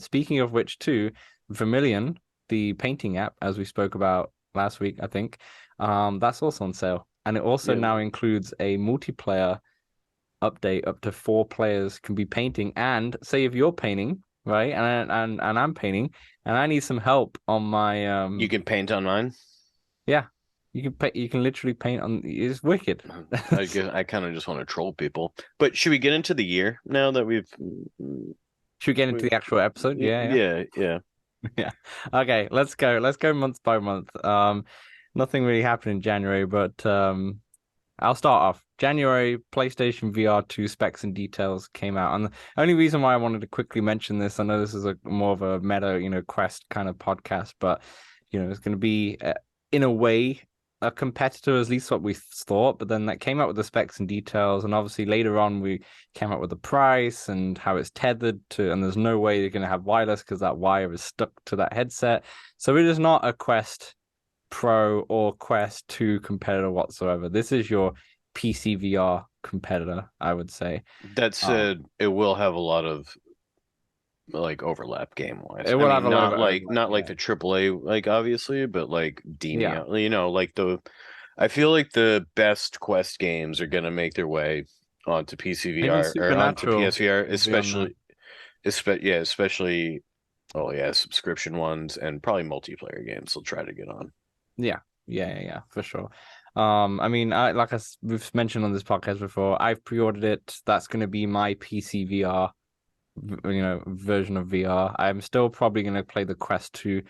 Speaker 1: Speaking of which, too, Vermilion, the painting app, as we spoke about last week, I think, that's also on sale, and it also
Speaker 2: Yeah.
Speaker 1: now includes a multiplayer update. Up to 4 players can be painting, and say if you're painting, right, and I'm painting, and I need some help on my
Speaker 2: You can paint on mine.
Speaker 1: yeah, you can literally paint on. It's wicked.
Speaker 2: I guess I kind of just want to troll people. But should we get into the year now that
Speaker 1: Should we get into
Speaker 2: we've
Speaker 1: the actual episode? Yeah.
Speaker 2: yeah, yeah.
Speaker 1: Yeah. Okay, let's go. Let's go month by month. Nothing really happened in January, but I'll start off. January, PlayStation VR 2 specs and details came out. And the only reason why I wanted to quickly mention this, I know this is a more of a meta, quest kind of podcast, but it's going to be in a way a competitor, at least what we thought. But then that came out with the specs and details, and obviously later on we came out with the price and how it's tethered to, and there's no way you're going to have wireless because that wire is stuck to that headset. So it is not a Quest Pro or Quest 2 competitor whatsoever. This is your PC VR competitor, I would say.
Speaker 2: That
Speaker 1: Um,
Speaker 2: said, it will have a lot of like overlap game wise.
Speaker 1: it
Speaker 2: I
Speaker 1: will have
Speaker 2: mean,
Speaker 1: a lot of
Speaker 2: not
Speaker 1: overlap,
Speaker 2: like
Speaker 1: yeah.
Speaker 2: the AAA like obviously, but like
Speaker 1: Yeah.
Speaker 2: Demia, like the I feel like the best Quest games are gonna make their way onto
Speaker 1: Even
Speaker 2: PCVR or onto
Speaker 1: Supernatural
Speaker 2: PSVR,
Speaker 1: will be on there.
Speaker 2: especially oh yeah, subscription ones and probably multiplayer games they'll try to get on.
Speaker 1: Yeah, for sure. I mean, we've mentioned on this podcast before, I've pre-ordered it. That's going to be my PC VR, version of VR. I'm still probably going to play the Quest 2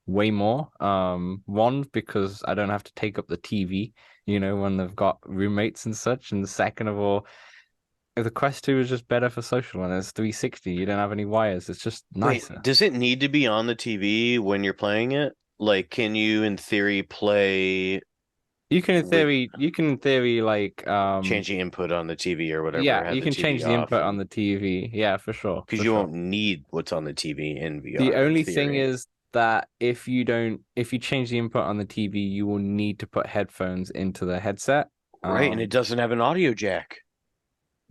Speaker 1: way more. One, because I don't have to take up the TV, when they've got roommates and such. And second of all, the Quest 2 is just better for social and it's 360. You don't have any wires. It's just
Speaker 2: Wait,
Speaker 1: nicer.
Speaker 2: does it need to be on the TV when you're playing it? Like, can you in theory play with
Speaker 1: You can in theory like
Speaker 2: changing input on the TV or whatever,
Speaker 1: yeah,
Speaker 2: have
Speaker 1: you
Speaker 2: the
Speaker 1: can change
Speaker 2: TV
Speaker 1: the
Speaker 2: off
Speaker 1: input on
Speaker 2: and
Speaker 1: the TV. Yeah, for sure,
Speaker 2: because
Speaker 1: for
Speaker 2: you
Speaker 1: sure.
Speaker 2: won't need what's on the TV in
Speaker 1: The
Speaker 2: VR in
Speaker 1: only thing
Speaker 2: theory,
Speaker 1: is that if you change the input on the TV, you will need to put headphones into the headset.
Speaker 2: right? And it doesn't have an audio jack.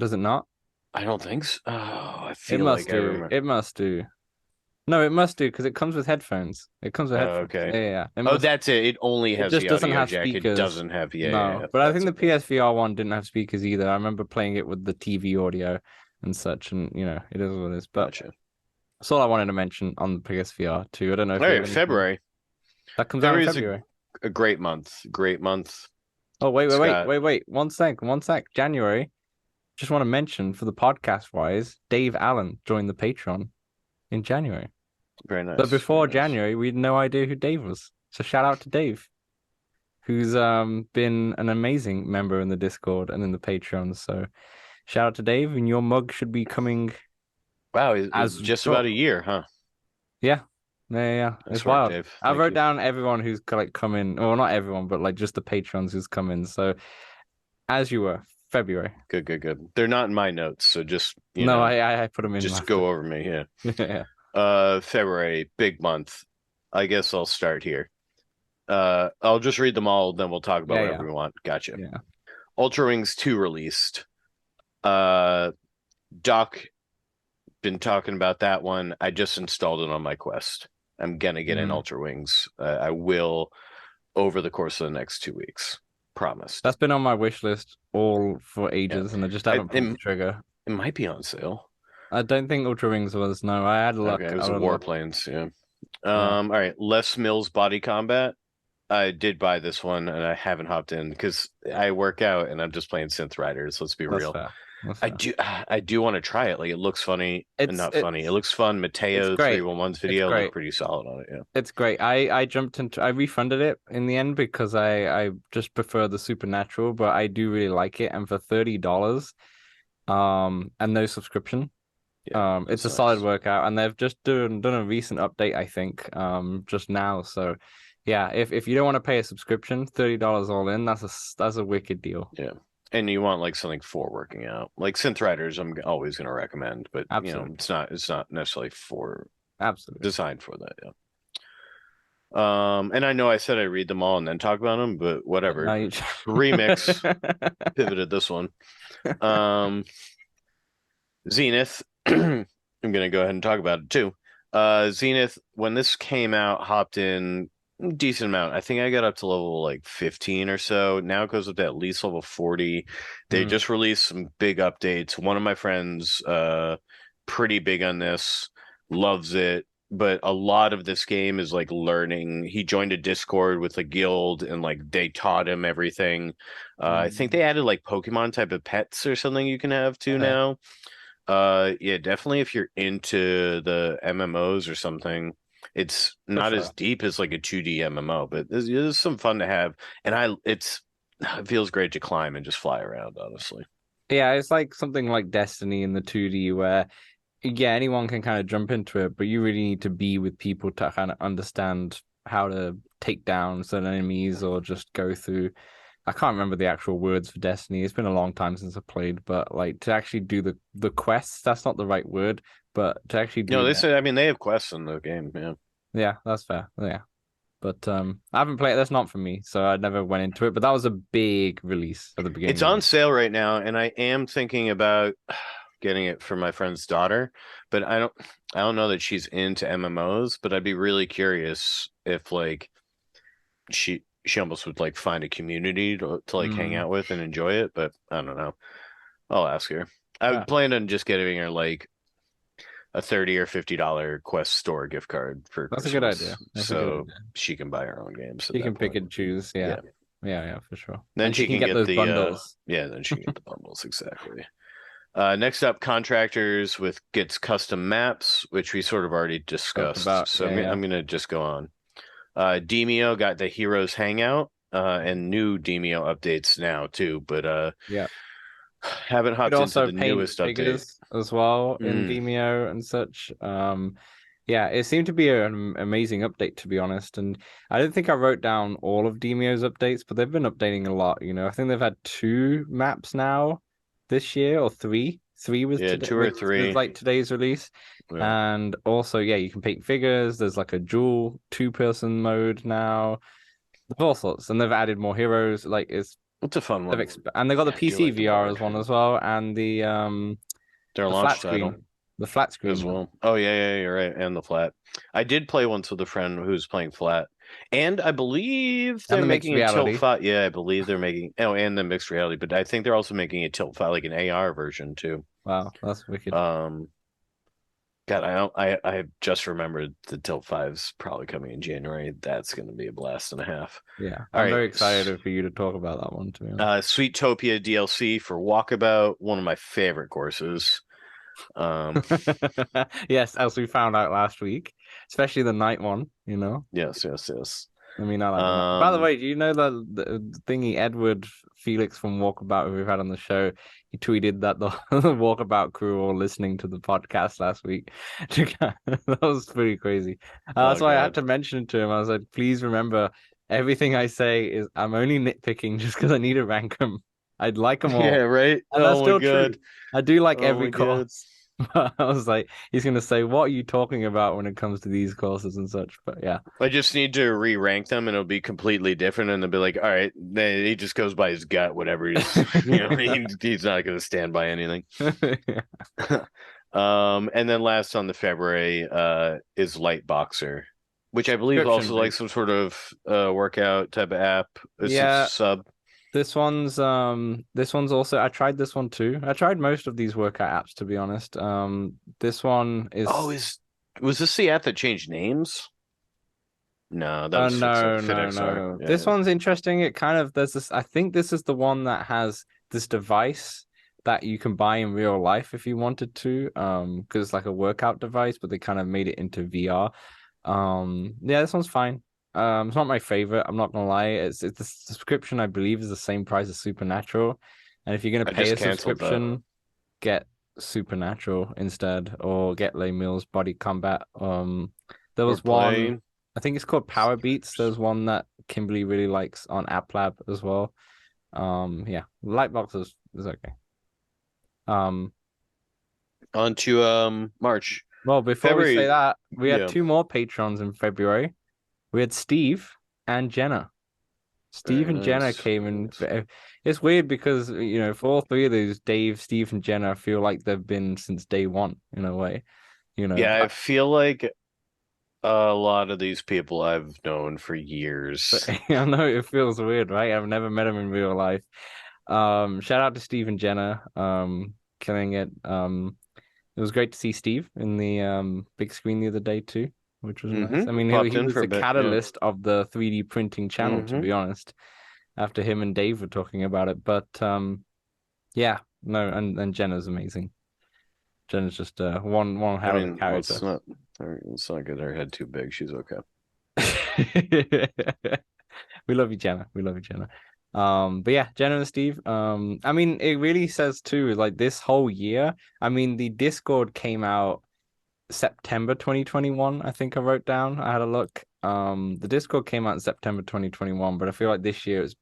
Speaker 1: Does it not?
Speaker 2: I don't think so. Oh, I
Speaker 1: It
Speaker 2: feel
Speaker 1: must
Speaker 2: like I
Speaker 1: do.
Speaker 2: remember.
Speaker 1: It must do. No, it must do because it comes with headphones. It comes with
Speaker 2: Oh,
Speaker 1: headphones.
Speaker 2: okay.
Speaker 1: Yeah. It
Speaker 2: Oh,
Speaker 1: must.
Speaker 2: that's it. It only
Speaker 1: It
Speaker 2: has
Speaker 1: just
Speaker 2: the
Speaker 1: doesn't
Speaker 2: audio
Speaker 1: have
Speaker 2: jack. It
Speaker 1: speakers.
Speaker 2: doesn't have, yeah, yeah,
Speaker 1: No,
Speaker 2: yeah.
Speaker 1: but I
Speaker 2: That's
Speaker 1: think the
Speaker 2: okay.
Speaker 1: PSVR one didn't have speakers either. I remember playing it with the TV audio and such, and it is what it is. But
Speaker 2: Gotcha.
Speaker 1: that's all I wanted to mention on the PSVR too. I don't know
Speaker 2: All
Speaker 1: if you have
Speaker 2: right,
Speaker 1: anything
Speaker 2: February.
Speaker 1: that comes out in
Speaker 2: February is
Speaker 1: February.
Speaker 2: a great month. Great month.
Speaker 1: Oh, wait, wait,
Speaker 2: It's
Speaker 1: wait,
Speaker 2: got,
Speaker 1: wait, wait. One sec, one sec. January. Just want to mention for the podcast wise, Dave Allen joined the Patreon in January.
Speaker 2: very
Speaker 1: But
Speaker 2: nice. Very
Speaker 1: before
Speaker 2: nice.
Speaker 1: January, we had no idea who Dave was. So shout out to Dave, who's been an amazing member in the Discord and in the Patreon. So shout out to Dave, and your mug should be coming
Speaker 2: Wow,
Speaker 1: as
Speaker 2: just about
Speaker 1: well.
Speaker 2: a year, huh?
Speaker 1: Yeah, yeah.
Speaker 2: Nice
Speaker 1: It's
Speaker 2: work,
Speaker 1: wild.
Speaker 2: Dave.
Speaker 1: I
Speaker 2: Thank
Speaker 1: wrote
Speaker 2: you.
Speaker 1: down everyone who's like come in, well, not everyone, but like just the patrons who's come in. So as you were, February.
Speaker 2: Good, good, good. They're not in my notes, so just,
Speaker 1: No, I put them in
Speaker 2: just
Speaker 1: after.
Speaker 2: go over me. Yeah.
Speaker 1: Yeah,
Speaker 2: February, big month. I guess I'll start here. I'll just read them all, then we'll talk about
Speaker 1: yeah,
Speaker 2: whatever
Speaker 1: yeah,
Speaker 2: we want. Gotcha.
Speaker 1: yeah.
Speaker 2: Ultra Wings 2 released. Uh, Doc been talking about that one. I just installed it on my Quest. I'm gonna get in
Speaker 1: Mm.
Speaker 2: Ultra Wings. I will over the course of the next 2 weeks. Promised.
Speaker 1: That's been on my wish list all for
Speaker 2: Yeah.
Speaker 1: ages, and I just
Speaker 2: I,
Speaker 1: haven't pulled the
Speaker 2: it,
Speaker 1: trigger.
Speaker 2: it might be on sale.
Speaker 1: I don't think Ultra Wings was. No, I had
Speaker 2: Okay,
Speaker 1: luck.
Speaker 2: it
Speaker 1: I
Speaker 2: was a
Speaker 1: had luck.
Speaker 2: Warplanes, yeah.
Speaker 1: Yeah.
Speaker 2: All right. Les Mills Body Combat. I did buy this one and I haven't hopped in because I work out and I'm just playing Synth Riders. Let's be
Speaker 1: That's
Speaker 2: real.
Speaker 1: fair. That's
Speaker 2: I
Speaker 1: fair.
Speaker 2: do I do want to try it. Like it looks funny and
Speaker 1: It's
Speaker 2: not funny. It
Speaker 1: it's
Speaker 2: looks fun.
Speaker 1: it's
Speaker 2: Mateo
Speaker 1: great.
Speaker 2: 311's
Speaker 1: It's
Speaker 2: video looked
Speaker 1: great.
Speaker 2: pretty solid on it. Yeah.
Speaker 1: It's great. I jumped into I refunded it in the end because I just prefer the supernatural, but I do really like it. And for $30, and no subscription,
Speaker 2: Yeah,
Speaker 1: it's
Speaker 2: that's
Speaker 1: a solid
Speaker 2: nice.
Speaker 1: workout. And they've just done a recent update, I think, just now. So yeah, if you don't want to pay a subscription, $30 all in, that's a wicked deal.
Speaker 2: Yeah. And you want like something for working out. Like Synth Riders, I'm always going to recommend, but
Speaker 1: Absolutely.
Speaker 2: it's not necessarily for
Speaker 1: Absolutely.
Speaker 2: designed for that. Yeah. And I know I said I read them all and then talk about them, but
Speaker 1: No,
Speaker 2: whatever.
Speaker 1: you...
Speaker 2: Remix pivoted this one. Um, Zenith. I'm gonna go ahead and talk about it too. Zenith, when this came out, hopped in decent amount. I think I got up to level like 15 or so. Now it goes up to at least level 40. They
Speaker 1: Mm,
Speaker 2: just released some big updates. One of my friends, pretty big on this, loves it. But a lot of this game is like learning. He joined a Discord with a guild and like they taught him everything. I think
Speaker 1: mm.
Speaker 2: they added like Pokemon type of pets or something you can have too
Speaker 1: Okay.
Speaker 2: now. Yeah, definitely if you're into the MMOs or something, it's
Speaker 1: For
Speaker 2: not as
Speaker 1: sure.
Speaker 2: deep as like a 2D MMO, but there's some fun to have. And it feels great to climb and just fly around, honestly.
Speaker 1: Yeah, it's like something like Destiny in the 2D where yeah, anyone can kind of jump into it, but you really need to be with people to kind of understand how to take down certain enemies or just go through. I can't remember the actual words for Destiny. It's been a long time since I played, but like to actually do the quests, that's not the right word, but to actually
Speaker 2: No,
Speaker 1: do
Speaker 2: they
Speaker 1: that.
Speaker 2: say I mean they have quests in the game, yeah.
Speaker 1: Yeah, that's fair. Yeah. But I haven't played that's not for me, so I never went into it. But that was a big release at the
Speaker 2: It's
Speaker 1: beginning of the
Speaker 2: on
Speaker 1: year.
Speaker 2: sale right now, and I am thinking about getting it for my friend's daughter, but I don't know that she's into MMOs, but I'd be really curious if like she almost would like find a community to like hang
Speaker 1: Mm,
Speaker 2: out with and enjoy it, but I don't know. I'll ask her. I
Speaker 1: yeah,
Speaker 2: would plan on just getting her like a $30 or $50 Quest store gift card for
Speaker 1: that's a good
Speaker 2: Christmas
Speaker 1: idea. That's a good
Speaker 2: so
Speaker 1: idea.
Speaker 2: she can buy her own games at
Speaker 1: You
Speaker 2: that
Speaker 1: can pick
Speaker 2: point.
Speaker 1: and choose. Yeah.
Speaker 2: Yeah.
Speaker 1: Yeah, for sure.
Speaker 2: Then
Speaker 1: And she
Speaker 2: she
Speaker 1: can
Speaker 2: can
Speaker 1: get
Speaker 2: get
Speaker 1: those
Speaker 2: the
Speaker 1: bundles.
Speaker 2: yeah, then she can get the bundles exactly. Next up, contractors with gets custom maps, which we sort of already
Speaker 1: Talked
Speaker 2: discussed.
Speaker 1: about.
Speaker 2: So
Speaker 1: Yeah, yeah.
Speaker 2: I'm gonna just go on. Demio got the Heroes Hangout, and new Demio updates now too, but
Speaker 1: Yeah.
Speaker 2: haven't
Speaker 1: You could
Speaker 2: hopped into
Speaker 1: also
Speaker 2: the
Speaker 1: paint
Speaker 2: newest update.
Speaker 1: figures as well in
Speaker 2: Mm,
Speaker 1: Demio and such. Yeah, it seemed to be an amazing update, to be honest. And I don't think I wrote down all of Demio's updates, but they've been updating a lot. I think they've had two maps now this year, or three. Three with
Speaker 2: yeah,
Speaker 1: today
Speaker 2: two or
Speaker 1: with
Speaker 2: three.
Speaker 1: like today's release.
Speaker 2: Yeah.
Speaker 1: And also, yeah, you can paint figures. There's like a dual two-person mode now. There's all sorts, and they've added more heroes. Like it's
Speaker 2: It's a fun
Speaker 1: they've
Speaker 2: one.
Speaker 1: and they got the
Speaker 2: I do
Speaker 1: PC
Speaker 2: like the
Speaker 1: VR as
Speaker 2: board.
Speaker 1: one as well, and the
Speaker 2: Their
Speaker 1: The
Speaker 2: launch
Speaker 1: flat
Speaker 2: title
Speaker 1: screen. The flat screen
Speaker 2: as
Speaker 1: one.
Speaker 2: well. Oh yeah, you're right. And the flat. I did play once with a friend who's playing flat. And I believe
Speaker 1: And
Speaker 2: they're
Speaker 1: the mixed
Speaker 2: making a tilt
Speaker 1: reality.
Speaker 2: 5. Yeah, I believe they're making and the mixed reality, but I think they're also making a tilt 5 like an AR version too.
Speaker 1: Wow, that's wicked.
Speaker 2: Um God, I don't I just remembered the tilt 5's probably coming in January. That's gonna be a blast and a half.
Speaker 1: Yeah,
Speaker 2: All
Speaker 1: I'm
Speaker 2: right.
Speaker 1: very excited for you to talk about that one, to be honest.
Speaker 2: Sweetopia DLC for Walkabout, one of my favorite courses. Um,
Speaker 1: Yes, as we found out last week, especially the night one,
Speaker 2: yes, yes, yes.
Speaker 1: I mean, I like the night. By the
Speaker 2: Um,
Speaker 1: way, do you know the thingy Edward Felix from Walkabout who we've had on the show? He tweeted that the, the Walkabout crew were all listening to the podcast last week. That was pretty crazy. That's
Speaker 2: oh
Speaker 1: why I had
Speaker 2: God.
Speaker 1: to mention it to him. I was like, please remember, everything I say is I'm only nitpicking just because I need to rank them. I'd like them
Speaker 2: Yeah,
Speaker 1: all.
Speaker 2: right.
Speaker 1: And that's
Speaker 2: Oh my
Speaker 1: still
Speaker 2: God.
Speaker 1: true. I do like
Speaker 2: Oh
Speaker 1: every
Speaker 2: my God.
Speaker 1: course. But I was like, he's gonna say, "What are you talking about when it comes to these courses and such?" But yeah,
Speaker 2: I just need to re-rank them and it'll be completely different and they'll be like, all right, then he just goes by his gut, whatever he's he's not gonna stand by anything. And then last on the February is Light Boxer, which I believe
Speaker 1: subscription
Speaker 2: also like
Speaker 1: based.
Speaker 2: some sort of workout type of app. It's a
Speaker 1: Yeah,
Speaker 2: sub.
Speaker 1: this one's also I tried this one too. I tried most of these workout apps to be honest. This one
Speaker 2: Oh,
Speaker 1: is
Speaker 2: is was this the app that changed names? No, that was
Speaker 1: no, no,
Speaker 2: FitXR.
Speaker 1: no. This
Speaker 2: Yeah.
Speaker 1: one's interesting. It kind of there's this I think this is the one that has this device that you can buy in real life if you wanted to. Because it's like a workout device, but they kind of made it into VR. Yeah, this one's fine. It's not my favorite. I'm not gonna lie. It's the subscription I believe is the same price as Supernatural, and if you're gonna
Speaker 2: I
Speaker 1: pay
Speaker 2: just
Speaker 1: a
Speaker 2: canceled that.
Speaker 1: subscription, get Supernatural instead, or get Les Mills Body Combat. There
Speaker 2: We're
Speaker 1: was one.
Speaker 2: playing.
Speaker 1: I think it's called Power Beats. There's one that Kimberly really likes on App Lab as well. Yeah, Lightbox is okay. Um,
Speaker 2: On to March.
Speaker 1: well, before we say
Speaker 2: February.
Speaker 1: that, we had
Speaker 2: Yeah.
Speaker 1: two more patrons in February. We had Steve and Jenna. Steve
Speaker 2: Very
Speaker 1: and Jenna
Speaker 2: nice.
Speaker 1: came
Speaker 2: Very
Speaker 1: in.
Speaker 2: nice.
Speaker 1: It's weird because, for all three of those, Dave, Steve, and Jenna feel like they've been since day one in a way. You know,
Speaker 2: Yeah, I feel like a lot of these people I've known for
Speaker 1: but
Speaker 2: years.
Speaker 1: I know it feels weird, right? I've never met him in real life. Shout out to Steve and Jenna, killing it. It was great to see Steve in the big screen the other day too, which was nice. I
Speaker 2: He
Speaker 1: mean, he
Speaker 2: popped
Speaker 1: he
Speaker 2: in
Speaker 1: was
Speaker 2: for a
Speaker 1: the
Speaker 2: bit. Yeah.
Speaker 1: catalyst of the 3D printing channel, to
Speaker 2: hmm
Speaker 1: be honest, after him and Dave were talking about it. But yeah, no, and Jenna's amazing. Jenna's just one
Speaker 2: I
Speaker 1: hell of a
Speaker 2: mean,
Speaker 1: character.
Speaker 2: let's not get her head too big. She's okay.
Speaker 1: We love you, Jenna. We love you, Jenna. But yeah, Jenna and Steve. I mean, it really says too, like this whole year. I mean, the Discord came out September 2021, I think I wrote down. I had a look. The Discord came out in September 2021, but I feel like this year's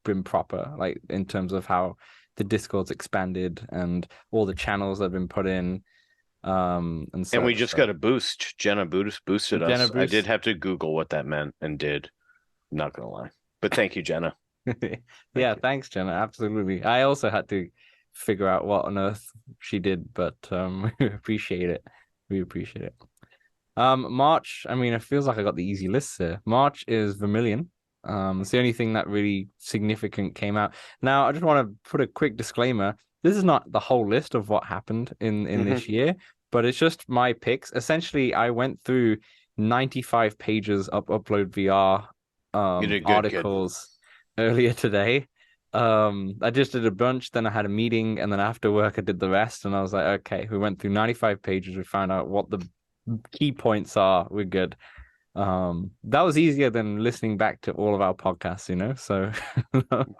Speaker 1: been proper, like in terms of how the Discord's expanded and all the channels that have been put in, and
Speaker 2: And we
Speaker 1: such.
Speaker 2: just
Speaker 1: So
Speaker 2: got a boost. Jenna boosted
Speaker 1: Jenna
Speaker 2: us. I did
Speaker 1: boost.
Speaker 2: have to Google what that meant and did. Not gonna lie. But thank you, Jenna.
Speaker 1: Yeah,
Speaker 2: Thank you.
Speaker 1: thanks, Jenna. Absolutely. I also had to figure out what on earth she did, but we appreciate it. We appreciate it. March, I mean, it feels like I got the easy list here. March is Vermilion. It's the only thing that really significant came out. Now, I just want to put a quick disclaimer. This is not the whole list of what happened in
Speaker 2: hmm
Speaker 1: this year, but it's just my picks. Essentially, I went through 95 pages of Upload VR
Speaker 2: You did good, kid.
Speaker 1: articles earlier today. I just did a bunch, then I had a meeting, and then after work I did the rest, and I was like, okay, we went through 95 pages, we found out what the key points are, we're good. That was easier than listening back to all of our podcasts, so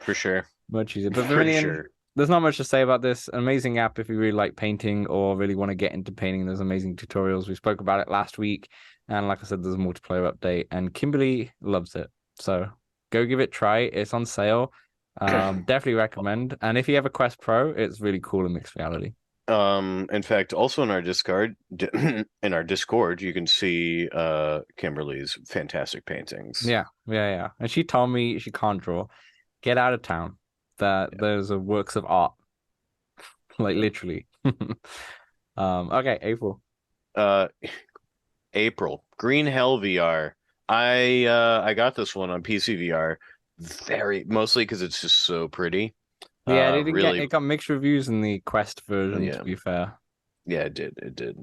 Speaker 2: For sure.
Speaker 1: much easier. But
Speaker 2: For
Speaker 1: Vermilion,
Speaker 2: sure.
Speaker 1: there's not much to say about this. Amazing app if you really like painting or really want to get into painting. There's amazing tutorials. We spoke about it last week, and like I said, there's a multiplayer update, and Kimberly loves it. So go give it a try. It's on sale. Definitely recommend. And if you have a Quest Pro, it's really cool in mixed reality.
Speaker 2: In fact, also in our Discord, you can see Kimberly's fantastic paintings.
Speaker 1: Yeah, yeah, yeah. And she told me she can't draw. Get out of town. That
Speaker 2: Yeah.
Speaker 1: those are works of art. like literally. Okay, April.
Speaker 2: Uh, April, Green Hell VR. I got this one on PC VR, very mostly because it's just so pretty.
Speaker 1: Yeah, it didn't get
Speaker 2: Really,
Speaker 1: it got mixed reviews in the Quest version, to
Speaker 2: yeah,
Speaker 1: be fair.
Speaker 2: yeah, it did, it did.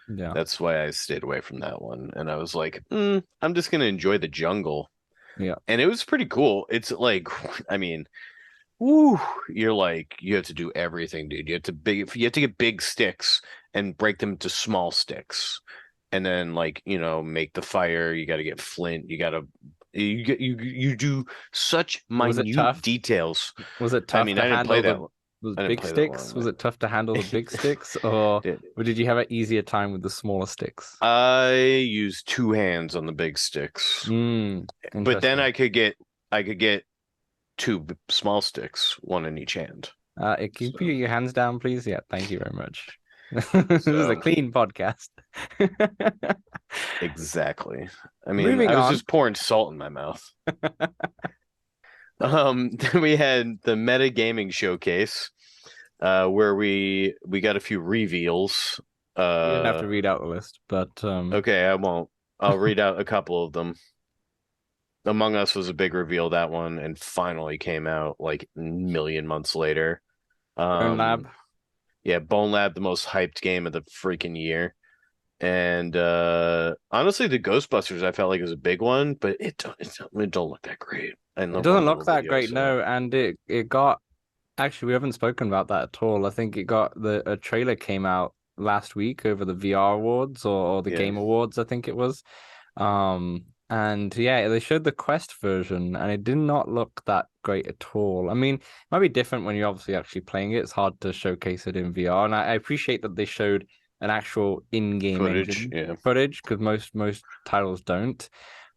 Speaker 1: Yeah.
Speaker 2: That's why I stayed away from that one, and I was like, I'm just gonna enjoy the jungle,
Speaker 1: Yeah.
Speaker 2: and it was pretty cool. It's like, I mean, woo, you're like, you have to do everything, dude. You have to get big sticks and break them into small sticks, and then like make the fire. You got to get flint. You do such
Speaker 1: Was it
Speaker 2: minute
Speaker 1: tough?
Speaker 2: details.
Speaker 1: Was it
Speaker 2: I
Speaker 1: tough
Speaker 2: mean,
Speaker 1: to handle the
Speaker 2: I didn't
Speaker 1: big
Speaker 2: play that long,
Speaker 1: sticks? Was
Speaker 2: but
Speaker 1: it tough to handle the big sticks, or
Speaker 2: did
Speaker 1: did you have an easier time with the smaller sticks?
Speaker 2: I used two hands on the big sticks, but then
Speaker 1: Interesting.
Speaker 2: I could get two small sticks, one in each hand.
Speaker 1: Can you put
Speaker 2: So
Speaker 1: your hands down, please? Yeah, thank you very much. This is a
Speaker 2: so
Speaker 1: clean podcast.
Speaker 2: exactly. I mean,
Speaker 1: Moving
Speaker 2: I was
Speaker 1: on.
Speaker 2: just pouring salt in my mouth. Then we had the Meta Gaming Showcase, where we got a few reveals.
Speaker 1: You didn't have
Speaker 2: Uh,
Speaker 1: to read out the list, but
Speaker 2: okay, I won't. I'll read out a couple of them. Among Us was a big reveal, that one, and finally came out like a million months later.
Speaker 1: Bone
Speaker 2: Um,
Speaker 1: Lab.
Speaker 2: yeah, Bone Lab, the most hyped game of the freaking year. And honestly, the Ghostbusters I felt like was a big one, but it don't look that great in
Speaker 1: It
Speaker 2: the
Speaker 1: doesn't
Speaker 2: one
Speaker 1: look
Speaker 2: little
Speaker 1: that
Speaker 2: video I
Speaker 1: great,
Speaker 2: saw.
Speaker 1: no, and it got actually we haven't spoken about that at all. I think it got the a trailer came out last week over the VR awards or the
Speaker 2: Yeah,
Speaker 1: Game Awards, I think it was. And yeah, they showed the Quest version, and it did not look that great at all. I mean, it might be different when you're obviously actually playing it. It's hard to showcase it in VR, and I appreciate that they showed an actual in-game
Speaker 2: footage.
Speaker 1: engine
Speaker 2: Yeah.
Speaker 1: footage because most titles don't.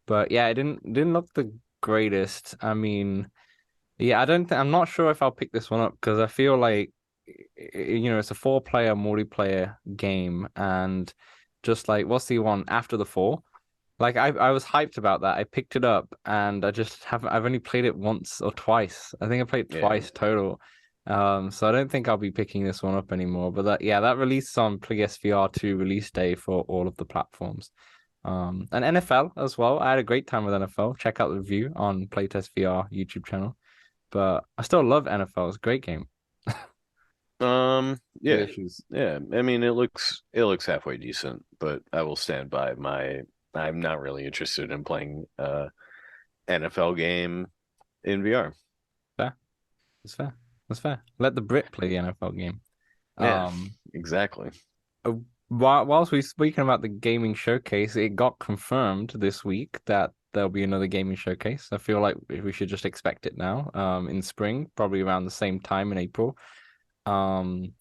Speaker 1: But yeah, it didn't look the greatest. I mean, yeah, I don't think I'm not sure if I'll pick this one up because I feel like it's a four-player multiplayer game, and just like what's the one after the four? Like I was hyped about that. I picked it up and I just haven't I've only played it once or twice. I think I played
Speaker 2: Yeah.
Speaker 1: twice total. So I don't think I'll be picking this one up anymore. But that released on PSVR 2 release day for all of the platforms. And NFL as well. I had a great time with NFL. Check out the review on Playtest VR YouTube channel. But I still love NFL. It's a great game. Good
Speaker 2: Yeah.
Speaker 1: issues.
Speaker 2: Yeah. I mean, it looks halfway decent, but I will stand by my I'm not really interested in playing NFL game in VR.
Speaker 1: Fair. It's fair. That's fair. Let the Brit play the NFL game.
Speaker 2: Yeah,
Speaker 1: Um,
Speaker 2: exactly.
Speaker 1: uh, whilst we're speaking about the gaming showcase, it got confirmed this week that there'll be another gaming showcase. I feel like we should just expect it now, in spring, probably around the same time in April. Um,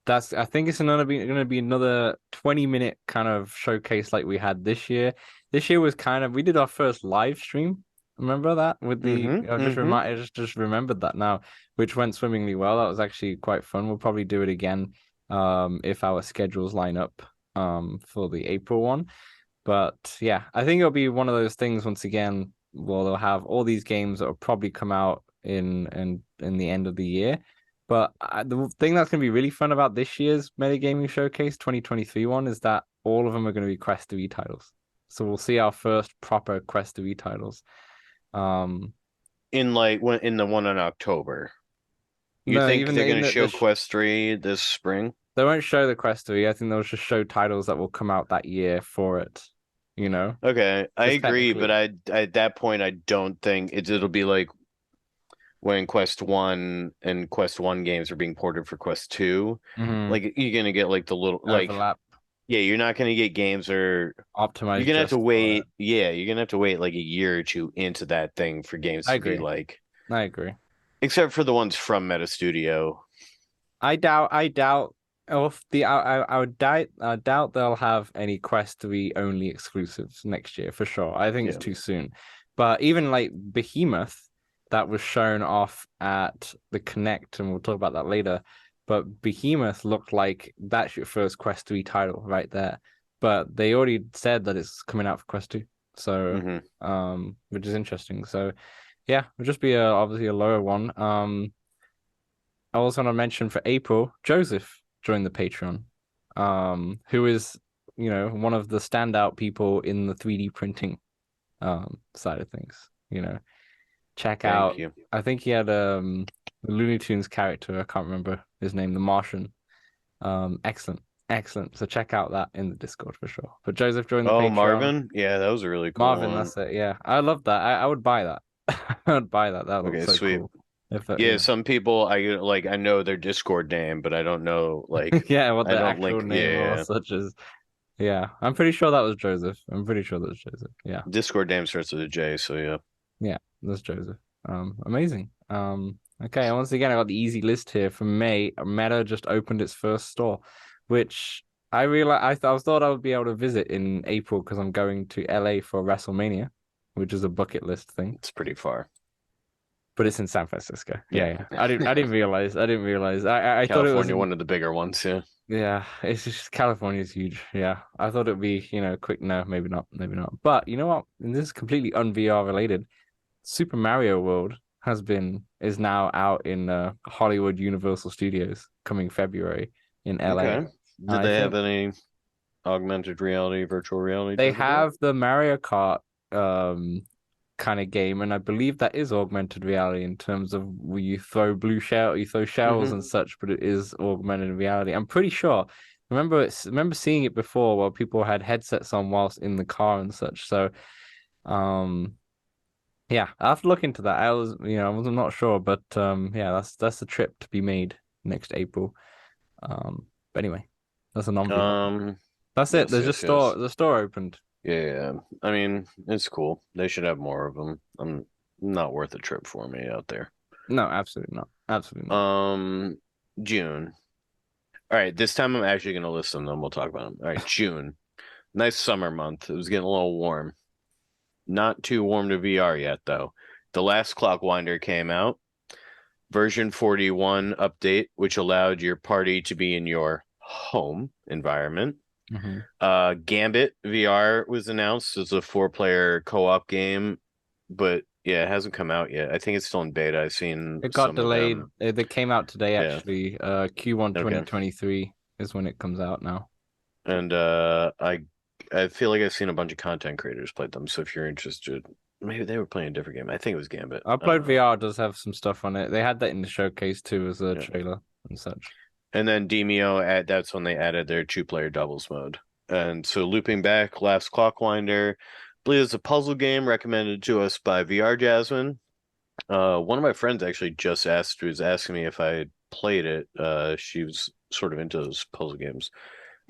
Speaker 1: I think it's gonna be another 20-minute kind of showcase like we had this year. This year was kind of we did our first live stream. Remember that with the
Speaker 2: Mm-hmm.
Speaker 1: I just remembered that now, which went swimmingly well. That was actually quite fun. We'll probably do it again if our schedules line up for the April one. But yeah, I think it'll be one of those things once again. Well, they'll have all these games that will probably come out in the end of the year. But the thing that's going to be really fun about this year's Metagaming Showcase 2023 one is that all of them are going to be Quest 3 titles. So we'll see our first proper Quest 3 titles. Um,
Speaker 2: In the one in October. You
Speaker 1: no,
Speaker 2: think
Speaker 1: even
Speaker 2: they're
Speaker 1: in
Speaker 2: gonna show Quest 3 this spring?
Speaker 1: they won't show the Quest 3. I think they'll just show titles that will come out that year for it, you know?
Speaker 2: Okay, I
Speaker 1: Because
Speaker 2: agree, but
Speaker 1: technically,
Speaker 2: at that point I don't think it'll be like when Quest 1 and Quest 1 games are being ported for Quest 2.
Speaker 1: mhm,
Speaker 2: Like you're gonna get like the little like
Speaker 1: overlap,
Speaker 2: yeah, you're not gonna get games or you're
Speaker 1: optimized
Speaker 2: gonna have to
Speaker 1: just for it.
Speaker 2: wait. Yeah, you're gonna have to wait like a year or two into that thing for games
Speaker 1: I
Speaker 2: to be
Speaker 1: agree.
Speaker 2: like,
Speaker 1: I agree.
Speaker 2: except for the ones from Meta Studio.
Speaker 1: I doubt if the I doubt they'll have any Quest 3 only exclusives next year for sure. I think it's
Speaker 2: Yeah.
Speaker 1: too soon. But even like Behemoth that was shown off at the Connect, and we'll talk about that later. But Behemoth looked like that's your first Quest 3 title right there. But they already said that it's coming out for Quest 2. So
Speaker 2: Hmm.
Speaker 1: which is interesting. So yeah, it'll just be obviously a lower one. I also want to mention for April, Joseph joined the Patreon, who is, one of the standout people in the 3D printing side of things. Check
Speaker 2: Thank
Speaker 1: out.
Speaker 2: you.
Speaker 1: I think he had the Looney Tunes character. I can't remember his name, the Martian. Excellent, excellent. So check out that in the Discord for sure. But Joseph joined the
Speaker 2: Oh,
Speaker 1: Patreon.
Speaker 2: Marvin? Yeah, that was a really cool
Speaker 1: Marvin,
Speaker 2: one.
Speaker 1: that's it. Yeah, I love that. I would buy that. I would buy that. That looks
Speaker 2: Okay,
Speaker 1: so
Speaker 2: sweet.
Speaker 1: cool. If
Speaker 2: Yeah,
Speaker 1: yeah.
Speaker 2: some people I know their Discord name, but I don't know
Speaker 1: Yeah, what
Speaker 2: I
Speaker 1: the
Speaker 2: don't
Speaker 1: actual
Speaker 2: link.
Speaker 1: name or
Speaker 2: Yeah,
Speaker 1: such as. Yeah, I'm pretty sure that was Joseph. I'm pretty sure that was Joseph. Yeah,
Speaker 2: Discord name starts with a J, so yeah.
Speaker 1: yeah, that's Joseph. Amazing. Okay, and once again, I got the easy list here for May. Meta just opened its first store, which I realized I thought I would be able to visit in April because I'm going to LA for WrestleMania, which is a bucket list thing.
Speaker 2: It's pretty far.
Speaker 1: But it's in San Francisco.
Speaker 2: Yeah.
Speaker 1: Yeah, yeah. I didn't realize. I didn't realize. I thought it was
Speaker 2: California,
Speaker 1: in.
Speaker 2: one of the bigger ones, yeah.
Speaker 1: Yeah, it's just California's huge. Yeah, I thought it'd be, quick. No, maybe not. Maybe not. But you know what? And this is completely un-VR related. Super Mario World is now out in Hollywood Universal Studios coming February in LA.
Speaker 2: Okay.
Speaker 1: And
Speaker 2: Did
Speaker 1: I
Speaker 2: they have
Speaker 1: think
Speaker 2: any augmented reality, virtual reality
Speaker 1: they
Speaker 2: type of deal?
Speaker 1: have the Mario Kart kind of game, and I believe that is augmented reality in terms of where you throw shells
Speaker 2: Hmm.
Speaker 1: and such, but it is augmented reality. I'm pretty sure. Remember seeing it before while people had headsets on whilst in the car and such. So, um, yeah, I have to look into that. I was not sure, but yeah, that's the trip to be made next April. But anyway, that's a non-VR thing.
Speaker 2: Um,
Speaker 1: That's it.
Speaker 2: yes,
Speaker 1: There's just
Speaker 2: yes, yes.
Speaker 1: the store opened.
Speaker 2: Yeah, I mean, it's cool. They should have more of them. I'm not worth a trip for me out there.
Speaker 1: No, absolutely not. Absolutely not.
Speaker 2: Um, June. All right, this time I'm actually going to list them, then we'll talk about them. All right, June. Nice summer month. It was getting a little warm. Not too warm to VR yet, though. The last Clockwinder came out, version 41 update, which allowed your party to be in your home environment.
Speaker 1: Hmm.
Speaker 2: Gambit VR was announced as a four-player co-op game, but yeah, it hasn't come out yet. I think it's still in beta. I've seen
Speaker 1: It got
Speaker 2: some of
Speaker 1: delayed.
Speaker 2: them.
Speaker 1: They came out today,
Speaker 2: Yeah,
Speaker 1: actually. Q1
Speaker 2: okay.
Speaker 1: 2023 is when it comes out now.
Speaker 2: And I feel like I've seen a bunch of content creators play them. So if you're interested, maybe they were playing a different game. I think it was Gambit. I don't
Speaker 1: Upload
Speaker 2: know.
Speaker 1: VR does have some stuff on it. They had that in the showcase too as a
Speaker 2: Yeah.
Speaker 1: trailer and such.
Speaker 2: And then Demio that's when they added their two-player doubles mode. And so looping back, last Clockwinder, I believe it's a puzzle game recommended to us by VR Jasmine. One of my friends actually was asking me if I had played it. She was sort of into those puzzle games.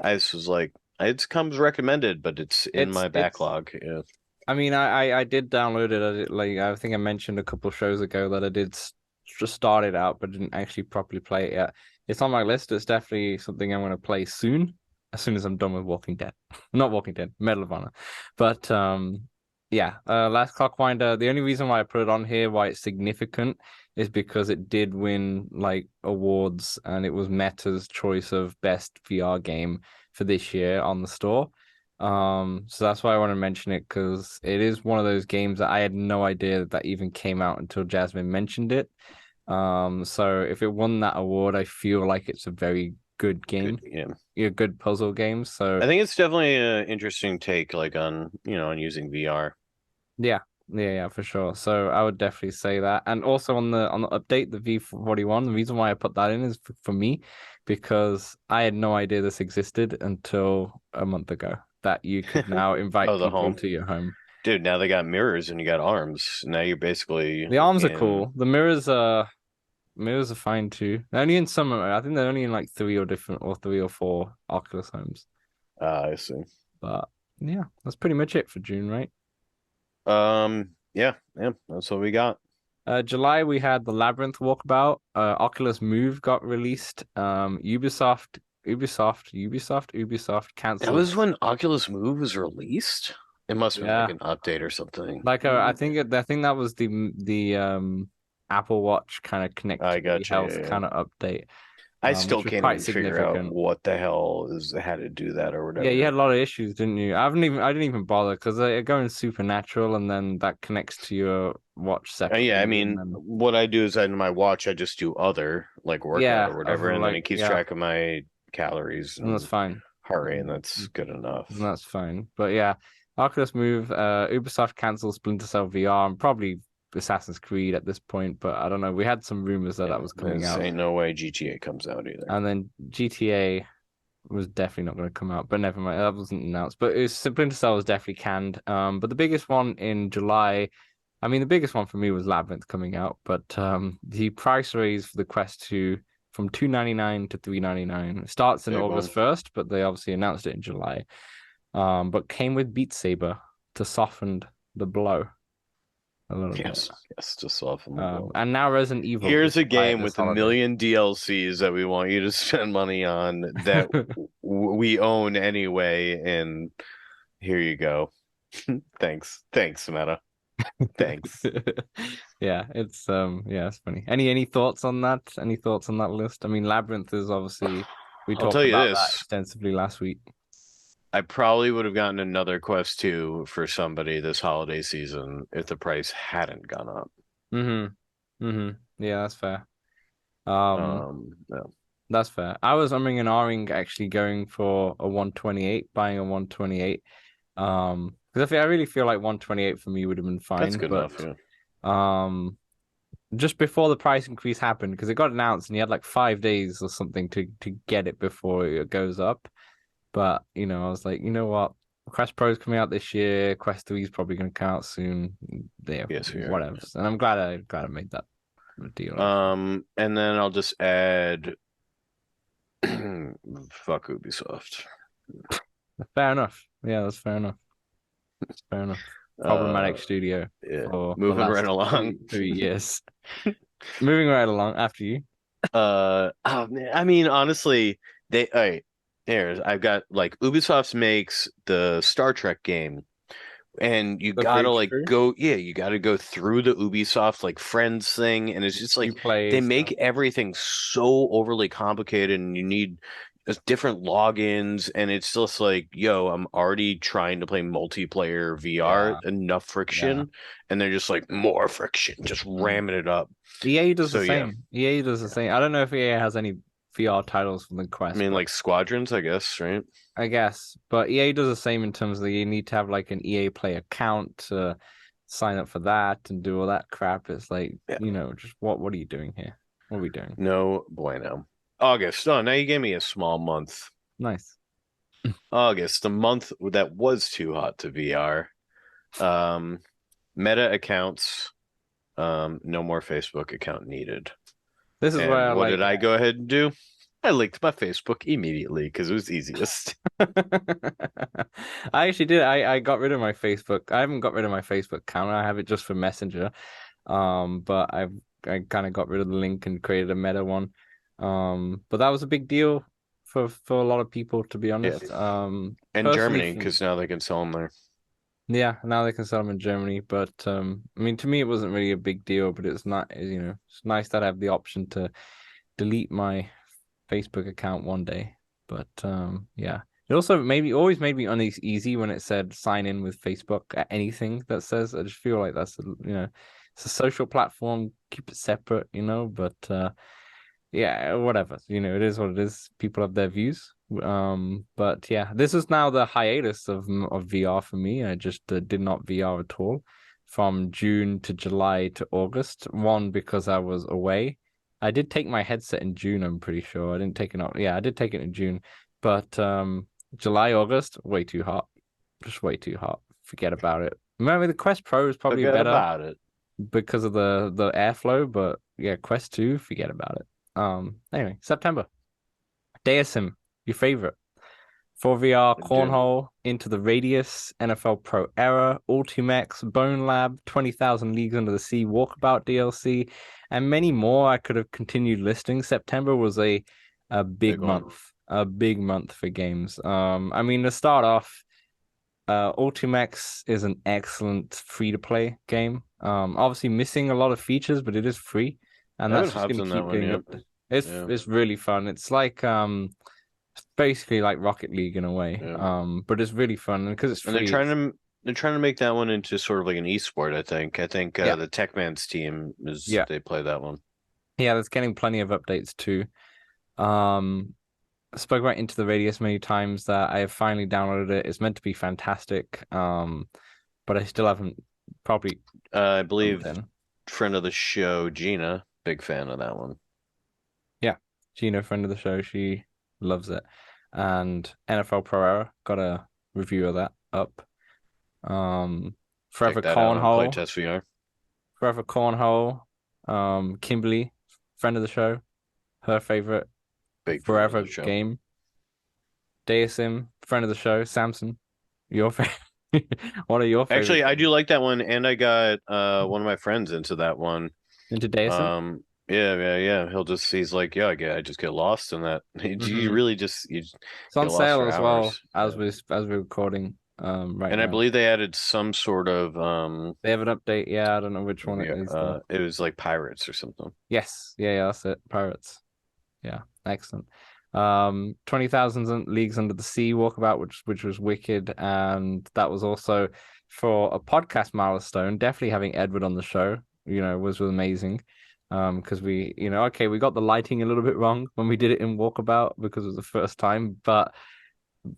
Speaker 2: I just was like, it comes recommended, but it's in my
Speaker 1: It's
Speaker 2: backlog. Yeah.
Speaker 1: I mean, I did download it. I think I mentioned a couple shows ago that I did just start it out, but didn't actually properly play it yet. It's on my list. It's definitely something I'm going to play as soon as I'm done with Walking Dead. Not Walking Dead, Medal of Honor. But yeah, Last Clockwinder. The only reason why I put it on here, why it's significant, is because it did win like awards, and it was Meta's choice of best VR game for this year on the store. So that's why I want to mention it because it is one of those games that I had no idea that even came out until Jasmine mentioned it. So if it won that award, I feel like it's a very good
Speaker 2: Good.
Speaker 1: game,
Speaker 2: Yeah.
Speaker 1: a good puzzle game. So
Speaker 2: I think it's definitely an interesting take, like on using VR.
Speaker 1: yeah, yeah, for sure. So I would definitely say that. And also on the update, the V41, the reason why I put that in is for me because I had no idea this existed until a month ago that you could now invite
Speaker 2: Oh, the
Speaker 1: people
Speaker 2: home.
Speaker 1: to your home.
Speaker 2: Dude, now they got mirrors and you got arms. Now you're basically
Speaker 1: The arms are
Speaker 2: in.
Speaker 1: cool. The mirrors are fine too. They're only in some. I think they're only in like three or four Oculus homes.
Speaker 2: I see.
Speaker 1: But yeah, that's pretty much it for June, right?
Speaker 2: Yeah, yeah, that's what we got.
Speaker 1: July we had the Labyrinth walkabout. Oculus Move got released. Ubisoft
Speaker 2: That
Speaker 1: cancelled.
Speaker 2: was when Oculus Move was released. It must have been like
Speaker 1: Yeah,
Speaker 2: an update or something.
Speaker 1: like I think that was the Apple Watch kind of
Speaker 2: I
Speaker 1: connectivity
Speaker 2: got you.
Speaker 1: health
Speaker 2: Yeah, yeah.
Speaker 1: kind of update.
Speaker 2: I still
Speaker 1: which was
Speaker 2: can't
Speaker 1: quite
Speaker 2: even figure out
Speaker 1: significant.
Speaker 2: what the hell is how to do that or
Speaker 1: Yeah, you
Speaker 2: whatever.
Speaker 1: had a lot of issues, didn't you? I didn't even bother because they're going supernatural, and then that connects to your watch
Speaker 2: Yeah, I
Speaker 1: separately, and
Speaker 2: mean,
Speaker 1: then
Speaker 2: what I do is in my watch, I just do other like workout
Speaker 1: yeah,
Speaker 2: or
Speaker 1: of
Speaker 2: whatever, and then
Speaker 1: like
Speaker 2: it keeps
Speaker 1: yeah,
Speaker 2: track of my calories
Speaker 1: and that's
Speaker 2: and
Speaker 1: fine.
Speaker 2: heart rate, and
Speaker 1: And
Speaker 2: that's good enough.
Speaker 1: that's fine. But yeah, Oculus Move, Ubisoft cancels Splinter Cell VR, and probably Assassin's Creed at this point. But I don't know. We had some rumors that
Speaker 2: Yeah,
Speaker 1: that was coming
Speaker 2: there's
Speaker 1: out,
Speaker 2: ain't no way GTA comes out either.
Speaker 1: and then GTA was definitely not going to come out. But never mind, that wasn't announced. But Splinter Cell was definitely canned. But the biggest one in July. I mean, the biggest one for me was Labyrinth coming out, but the price raise for the Quest 2 from 299 to 399. It starts in
Speaker 2: Big
Speaker 1: August
Speaker 2: one.
Speaker 1: 1st, but they obviously announced it in July. But came with Beat Saber to soften the blow a little bit.
Speaker 2: Yes, just soften the blow.
Speaker 1: And now Resident Evil is
Speaker 2: Here's a
Speaker 1: July
Speaker 2: game
Speaker 1: this
Speaker 2: with a
Speaker 1: holiday.
Speaker 2: million DLCs that we want you to spend money on that we own anyway, and here you go. Thanks, Meta. Thanks.
Speaker 1: Yeah, it's funny. Any thoughts on that? Any thoughts on that list? I mean, Labyrinth is obviously we
Speaker 2: I'll tell
Speaker 1: talked
Speaker 2: you
Speaker 1: about that
Speaker 2: this.
Speaker 1: extensively last week.
Speaker 2: I probably would have gotten another Quest 2 for somebody this holiday season if the price hadn't gone up.
Speaker 1: Yeah, that's fair. Um,
Speaker 2: No.
Speaker 1: that's fair. I was umming and ahhing actually going for a 128, buying a 128. Because I really feel like 128 for me would have been
Speaker 2: That's
Speaker 1: fine,
Speaker 2: good
Speaker 1: but
Speaker 2: enough, yeah.
Speaker 1: um, just before the price increase happened, because it got announced and you had like 5 days or something to get it before it goes up. But I was like, you know what? Quest Pro's coming out this year. Quest 3 is probably going to come out soon. Yeah,
Speaker 2: Yes, we are.
Speaker 1: whatever. And I'm glad I made that deal. Actually.
Speaker 2: And then I'll just add fuck Ubisoft.
Speaker 1: Fair enough. Yeah, that's fair enough. That's fair enough.
Speaker 2: Uh,
Speaker 1: Problematic studio
Speaker 2: yeah,
Speaker 1: for the
Speaker 2: moving right
Speaker 1: last
Speaker 2: along.
Speaker 1: 3 years. Moving right along after you.
Speaker 2: Oh, man, I mean, honestly, they, all right, there's, I've got like Ubisoft makes the Star Trek game, and you
Speaker 1: The
Speaker 2: gotta
Speaker 1: Bridge
Speaker 2: like
Speaker 1: Crew.
Speaker 2: go, yeah, you gotta go through the Ubisoft like friends thing, and it's just
Speaker 1: You
Speaker 2: like
Speaker 1: play
Speaker 2: they make
Speaker 1: stuff.
Speaker 2: everything so overly complicated, and you need different logins, and it's just like, yo, I'm already trying to play multiplayer VR,
Speaker 1: Yeah,
Speaker 2: enough
Speaker 1: yeah.
Speaker 2: friction, and they're just like more friction, just
Speaker 1: Mm.
Speaker 2: ramming it up.
Speaker 1: EA does the
Speaker 2: So yeah.
Speaker 1: same. EA does the
Speaker 2: Yeah.
Speaker 1: same. I don't know if EA has any VR titles from the
Speaker 2: I
Speaker 1: Quest,
Speaker 2: mean,
Speaker 1: but
Speaker 2: like Squadrons, I guess, right?
Speaker 1: I guess. But EA does the same in terms of you need to have like an EA Play account to sign up for that and do all that crap. It's like,
Speaker 2: Yeah.
Speaker 1: just what are you doing here? What are we doing?
Speaker 2: No bueno. August. Oh, now you gave me a small month.
Speaker 1: Nice.
Speaker 2: August, the month that was too hot to VR. Um, Meta accounts. No more Facebook account needed.
Speaker 1: This is
Speaker 2: And
Speaker 1: where
Speaker 2: what
Speaker 1: like
Speaker 2: did I go ahead and do? I linked my Facebook immediately because it was easiest.
Speaker 1: I actually did. I got rid of my Facebook. I haven't got rid of my Facebook account. I have it just for Messenger. But I kind of got rid of the link and created a Meta one. But that was a big deal for a lot of people, to be
Speaker 2: Yeah.
Speaker 1: honest.
Speaker 2: And
Speaker 1: Personally,
Speaker 2: Germany, because now they can sell them there.
Speaker 1: yeah, now they can sell them in Germany. But I mean, to me, it wasn't really a big deal. But it's not, it's nice that I have the option to delete my Facebook account one day. But yeah. It also always made me uneasy when it said sign in with Facebook at anything that says. I just feel like that's it's a social platform, keep it separate, but yeah, whatever. It is what it is. People have their views. But yeah, this is now the hiatus of VR for me. I just did not VR at all from June to July to August. One, because I was away. I did take my headset in June, I'm pretty sure. I didn't take it out. Yeah, I did take it in June. But July, August, way too hot. Just way too hot. Forget about it. Remember the Quest Pro is probably
Speaker 2: Forget
Speaker 1: better
Speaker 2: about it.
Speaker 1: because of the airflow, but yeah, Quest 2, forget about it. Anyway, September. Deasim, your favorite. 4VR
Speaker 2: Dude,
Speaker 1: Cornhole, Into the Radius, NFL Pro Era, Ultimax, Bone Lab, 20,000 Leagues Under the Sea, Walkabout DLC, and many more. I could have continued listing. September was a big
Speaker 2: big one.
Speaker 1: month, a big month for games. I mean, to start off, Ultimax is an excellent free-to-play game. Obviously missing a lot of features, but it is free, and
Speaker 2: I haven't
Speaker 1: that's just
Speaker 2: hopped
Speaker 1: going to
Speaker 2: on that
Speaker 1: keep
Speaker 2: one
Speaker 1: getting
Speaker 2: yet.
Speaker 1: up.
Speaker 2: Yeah.
Speaker 1: It's really fun. It's like it's basically like Rocket League in a way.
Speaker 2: Yeah.
Speaker 1: But it's really fun because it's
Speaker 2: And they're
Speaker 1: free.
Speaker 2: trying to they're trying to make that one into sort of like an esport, I think. I think
Speaker 1: Yeah,
Speaker 2: the Techman's team is
Speaker 1: yeah,
Speaker 2: they play that one.
Speaker 1: yeah. That's getting plenty of updates too. Um, I spoke about Into the Radius many times that I have finally downloaded it. It's meant to be fantastic. But I still haven't probably
Speaker 2: I
Speaker 1: jumped
Speaker 2: believe
Speaker 1: in.
Speaker 2: friend of the show, Gina, big fan of that one.
Speaker 1: Yeah, Gina, friend of the show, she loves it. And NFL Pro Era got a review of that up. Um,
Speaker 2: Check
Speaker 1: Forever
Speaker 2: that out on
Speaker 1: Cornhole,
Speaker 2: Playtest VR.
Speaker 1: Forever Cornhole. Kimberly, friend of the show, her favorite
Speaker 2: Big fan of
Speaker 1: Forever
Speaker 2: the show.
Speaker 1: game. Dayasim, friend of the show. Samson, your favorite. What are your favorite
Speaker 2: Actually, I do
Speaker 1: games?
Speaker 2: like that one, and I got one of my friends into that one.
Speaker 1: Into Dayasim?
Speaker 2: Yeah. He's like, yeah, I just get lost in that. You
Speaker 1: Mm-hmm.
Speaker 2: really just you
Speaker 1: It's on
Speaker 2: get lost
Speaker 1: sale
Speaker 2: for
Speaker 1: as well
Speaker 2: hours.
Speaker 1: as
Speaker 2: Yeah.
Speaker 1: we're recording right
Speaker 2: And I
Speaker 1: now.
Speaker 2: believe they added some sort of
Speaker 1: They have an update. Yeah, I don't know which one it is though.
Speaker 2: it was like pirates or something.
Speaker 1: Yes, yeah, that's it. Pirates. Yeah, excellent. 20,000 Leagues Under the Sea walkabout, which was wicked, and that was also for a podcast milestone. Definitely having Edward on the show, was amazing. Because okay, we got the lighting a little bit wrong when we did it in walkabout because it was the first time, but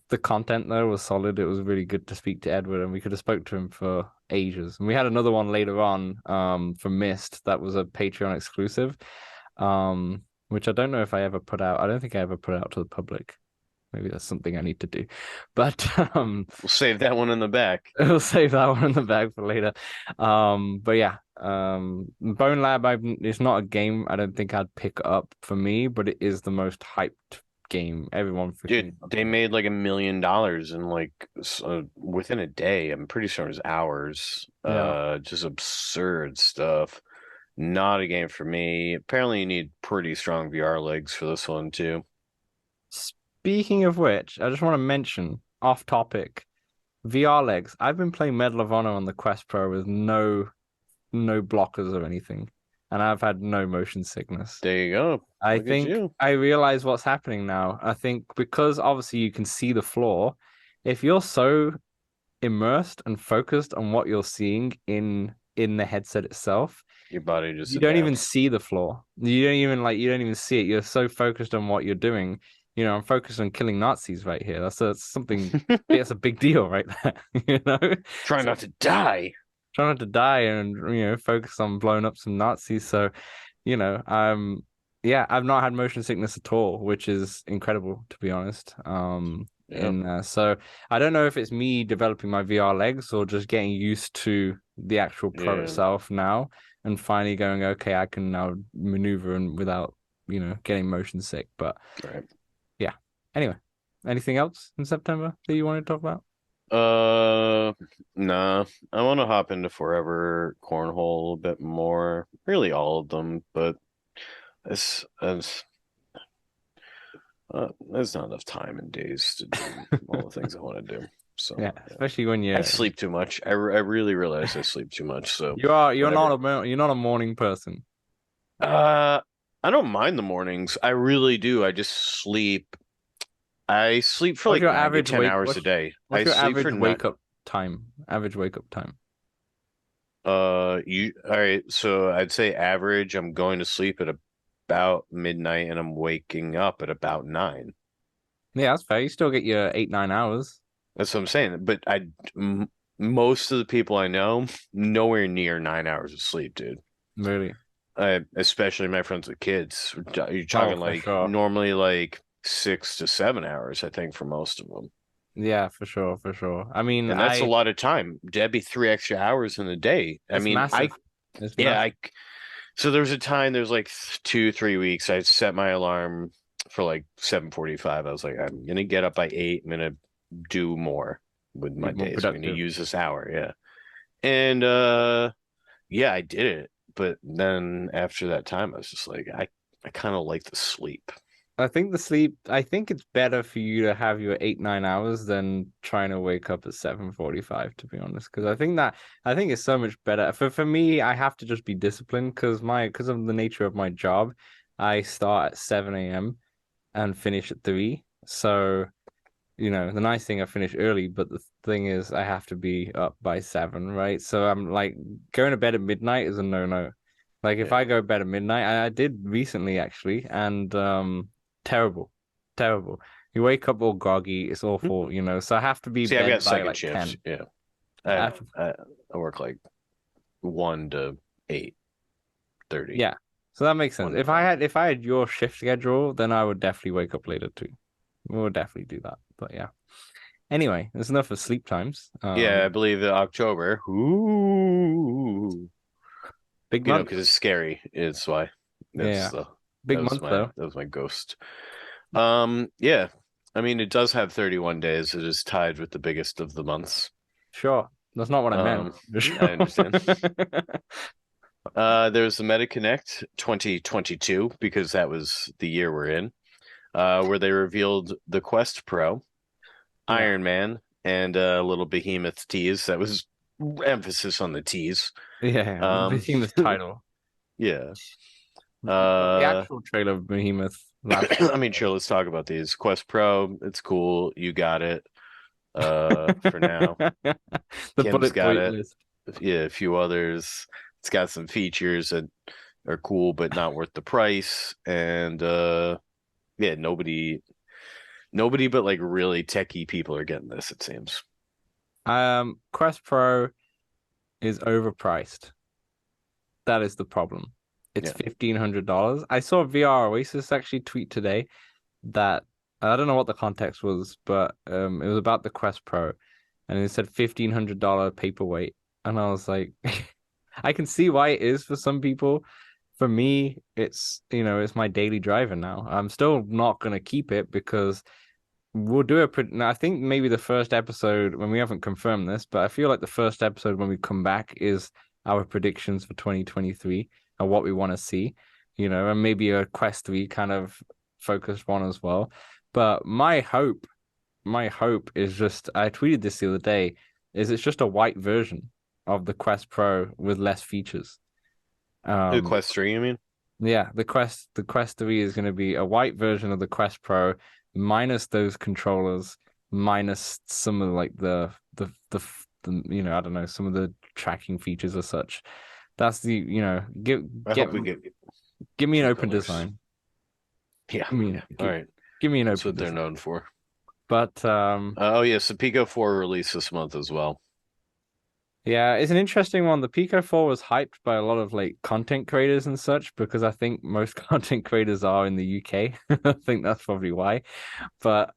Speaker 1: the content though was solid. It was really good to speak to Edward, and we could have spoke to him for ages. And we had another one later on, for Mist that was a Patreon exclusive, which I don't know if I ever put out. I don't think I ever put out to the public. Maybe that's something I need to do. But
Speaker 2: We'll save that one in the back.
Speaker 1: we'll save that one in the bag for later. But yeah, Bone Lab, it's not a game I don't think I'd pick up for me, but it is the most hyped game. Everyone freaking
Speaker 2: Dude,
Speaker 1: loves
Speaker 2: they
Speaker 1: it.
Speaker 2: made like $1 million in like within a day. I'm pretty sure it was hours.
Speaker 1: Yeah.
Speaker 2: Just absurd stuff. Not a game for me. Apparently, you need pretty strong VR legs for this one too.
Speaker 1: Speaking of which, I just want to mention off topic VR legs. I've been playing Medal of Honor on the Quest Pro with no blockers or anything, and I've had no motion sickness.
Speaker 2: There you go.
Speaker 1: I
Speaker 2: Look at
Speaker 1: think
Speaker 2: you.
Speaker 1: I realize what's happening now. I think because obviously you can see the floor, if you're so immersed and focused on what you're seeing in the headset itself,
Speaker 2: Your body just
Speaker 1: you don't even
Speaker 2: adapts.
Speaker 1: see the floor. You don't even see it. You're so focused on what you're doing. I'm focused on killing Nazis right here. That's something. It's a big deal right there. You know,
Speaker 2: Try
Speaker 1: so
Speaker 2: not to die.
Speaker 1: trying not to die and focus on blowing up some Nazis. So, yeah, I've not had motion sickness at all, which is incredible to be honest.
Speaker 2: Yeah,
Speaker 1: So I don't know if it's me developing my VR legs or just getting used to the actual pro
Speaker 2: yeah.
Speaker 1: itself now and finally going, okay, I can now maneuver and without, getting motion sick. But
Speaker 2: Right.
Speaker 1: yeah. Anyway, anything else in September that you want to talk about?
Speaker 2: Uh, nah. I want to hop into Forever Cornhole a bit more. Really, all of them, but it's there's not enough time and days to do all the things I want to do. So
Speaker 1: Yeah,
Speaker 2: yeah.
Speaker 1: especially when
Speaker 2: I
Speaker 1: you're
Speaker 2: sleep too much. I really realize I sleep too much. So whenever,
Speaker 1: you're not a morning person.
Speaker 2: uh, I don't mind the mornings. I really do. I just sleep. I sleep for
Speaker 1: What's
Speaker 2: like
Speaker 1: your
Speaker 2: 9 to 10 hours a day. I
Speaker 1: what's your
Speaker 2: sleep for
Speaker 1: average
Speaker 2: not.
Speaker 1: wake up time? Average wake up time.
Speaker 2: You all right? So I'd say average. I'm going to sleep at about midnight, and I'm waking up at about 9.
Speaker 1: Yeah, that's fair. You still get your 8, 9 hours.
Speaker 2: That's what I'm saying. But most of the people I know, nowhere near 9 hours of sleep, dude.
Speaker 1: Really?
Speaker 2: Especially my friends with kids. You're
Speaker 1: Oh,
Speaker 2: talking
Speaker 1: for
Speaker 2: like
Speaker 1: sure.
Speaker 2: normally like 6 to 7 hours, I think, for most of them.
Speaker 1: Yeah, for sure, for sure. I mean,
Speaker 2: And that's a lot of time. That'd be 3 extra hours in a day. I
Speaker 1: it's
Speaker 2: mean,
Speaker 1: massive. It's
Speaker 2: yeah,
Speaker 1: massive.
Speaker 2: so there was a time, there's like 2, 3 weeks, I set my alarm for like 7:45. I was like, I'm gonna get up by 8. I'm gonna do more with
Speaker 1: Be
Speaker 2: my
Speaker 1: more
Speaker 2: days. I'm gonna
Speaker 1: productive.
Speaker 2: use this hour. Yeah. And yeah, I did it. But then after that time, I was just like, I kind of like the sleep.
Speaker 1: I think it's better for you to have your 8, 9 hours than trying to wake up at 7:45, to be honest. Because I think it's so much better. For me, I have to just be disciplined because of the nature of my job. I start at 7 a.m. and finish at 3. So, the nice thing I finish early, but the thing is I have to be up by 7, right? So I'm like going to bed at midnight is a no-no. Like if
Speaker 2: Yeah.
Speaker 1: I go to bed at midnight, I did recently actually, and terrible, terrible. You wake up all groggy, it's
Speaker 2: Hmm.
Speaker 1: awful, so I have to be
Speaker 2: See, I've got
Speaker 1: bed by
Speaker 2: second
Speaker 1: like
Speaker 2: shift.
Speaker 1: 10.
Speaker 2: Yeah.
Speaker 1: I
Speaker 2: I
Speaker 1: have to,
Speaker 2: I, I work like 1 to 8:30.
Speaker 1: yeah. So that makes sense.
Speaker 2: 1 to 5.
Speaker 1: If I had your shift schedule, then I would definitely wake up later too. We would definitely do that. But yeah. Anyway, there's enough of sleep times.
Speaker 2: Yeah, I believe that October. Ooh.
Speaker 1: Big month.
Speaker 2: Because it's scary. It's why. That's
Speaker 1: Yeah.
Speaker 2: the
Speaker 1: Big month though.
Speaker 2: that was my ghost. Yeah. I mean, it does have 31 days. It is tied with the biggest of the months.
Speaker 1: Sure. That's not what I meant.
Speaker 2: Um, I
Speaker 1: Sure.
Speaker 2: understand. There's the MetaConnect 2022 because that was the year we're in, where they revealed the Quest Pro,
Speaker 1: Yeah.
Speaker 2: Iron Man, and a little behemoth tease. That was emphasis on the tease.
Speaker 1: Yeah. The
Speaker 2: Um,
Speaker 1: Behemoth title.
Speaker 2: yeah.
Speaker 1: The
Speaker 2: Uh,
Speaker 1: actual trailer of Behemoth last
Speaker 2: I mean, sure, let's talk about these. Quest Pro, it's cool. You got it. For now.
Speaker 1: The
Speaker 2: Kim's
Speaker 1: bullet
Speaker 2: got
Speaker 1: point
Speaker 2: it.
Speaker 1: list.
Speaker 2: Yeah, a few others. It's got some features that are cool, but not worth the price. And yeah, nobody but like really techie people are getting this, it seems.
Speaker 1: Quest Pro is overpriced. That is the problem. It's
Speaker 2: Yeah.
Speaker 1: $1,500. I saw VR Oasis actually tweet today that I don't know what the context was, but it was about the Quest Pro, and it said $1,500 paperweight, and I was like, I can see why it is for some people. For me, it's my daily driver now. I'm still not gonna keep it because we'll do a pretty. I think maybe the first episode when we haven't confirmed this, but I feel like the first episode when we come back is our predictions for 2023 and what we want to see, and maybe a Quest 3 kind of focused one as well. But my hope is just I tweeted this the other day, is it's just a white version of the Quest Pro with less features.
Speaker 2: The
Speaker 1: Um,
Speaker 2: Quest 3, you mean?
Speaker 1: yeah, the Quest 3 is going to be a white version of the Quest Pro minus those controllers, minus some of like the I don't know, some of the tracking features or such. That's the, give
Speaker 2: I
Speaker 1: get
Speaker 2: hope we get
Speaker 1: give me an
Speaker 2: new
Speaker 1: open
Speaker 2: colors.
Speaker 1: design.
Speaker 2: Yeah,
Speaker 1: Give me
Speaker 2: yeah. All right.
Speaker 1: give me an
Speaker 2: That's
Speaker 1: open
Speaker 2: what they're
Speaker 1: design.
Speaker 2: known for.
Speaker 1: But
Speaker 2: Oh yes, the Pico 4 released this month as well.
Speaker 1: yeah, it's an interesting one. The Pico 4 was hyped by a lot of like content creators and such because I think most content creators are in the UK. I think that's probably why. But